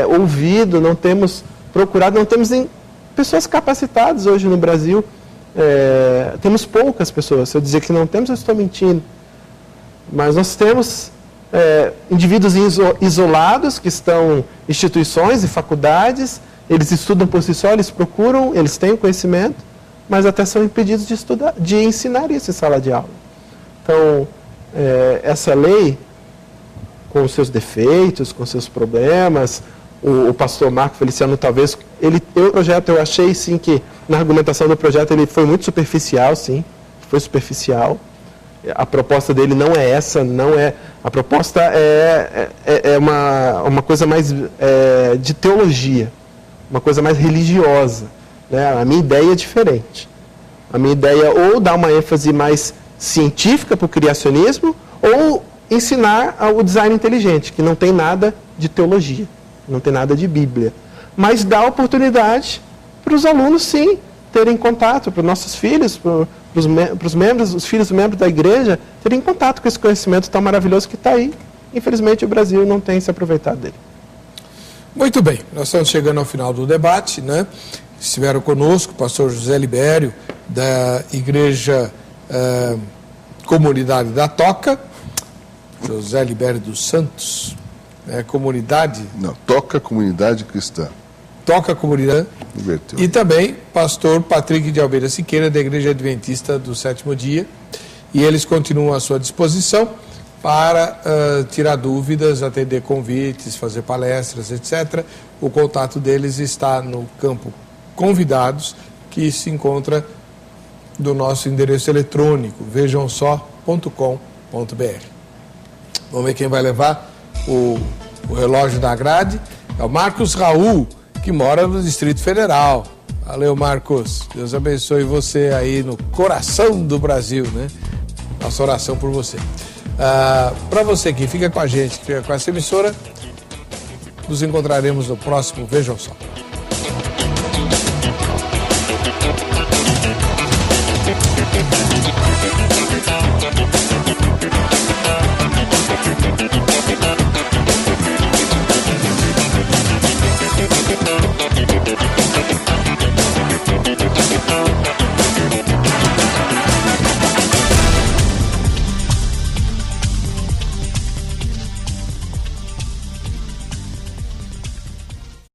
ouvido, não temos procurado, não temos pessoas capacitadas hoje no Brasil. Temos poucas pessoas. Se eu dizer que não temos, eu estou mentindo. Mas nós temos indivíduos isolados que estão em instituições e faculdades, eles estudam por si só, eles procuram, eles têm o conhecimento, mas até são impedidos de ensinar isso em sala de aula. Então, essa lei, com os seus defeitos, com os seus problemas, o pastor Marco Feliciano, talvez, o projeto, eu achei, sim, que na argumentação do projeto ele foi muito superficial, sim, foi superficial. A proposta dele não é essa, a proposta é uma coisa mais de teologia, uma coisa mais religiosa, né? A minha ideia é diferente. A minha ideia é ou dar uma ênfase mais científica para o criacionismo, ou ensinar o design inteligente, que não tem nada de teologia, não tem nada de Bíblia. Mas dá oportunidade para os alunos, sim, terem contato, para os nossos filhos, para os membros, os filhos membros da igreja, terem contato com esse conhecimento tão maravilhoso que está aí. Infelizmente, o Brasil não tem se aproveitado dele. Muito bem, nós estamos chegando ao final do debate, né? Estiveram conosco o pastor José Libério, da Igreja Comunidade da Toca, José Libério dos Santos, comunidade... Não, Toca Comunidade Cristã. Toca Comunidade. Inverteu. E também pastor Patrick de Almeida Siqueira, da Igreja Adventista do Sétimo Dia. E eles continuam à sua disposição para tirar dúvidas, atender convites, fazer palestras, etc. O contato deles está no campo convidados, que se encontra do nosso endereço eletrônico, vejamsó.com.br. Vamos ver quem vai levar o relógio da grade. É o Marcos Raul, que mora no Distrito Federal. Valeu, Marcos. Deus abençoe você aí no coração do Brasil, né? Nossa oração por você. Para você que fica com a gente, que fica com essa emissora, nos encontraremos no próximo Vejam Só.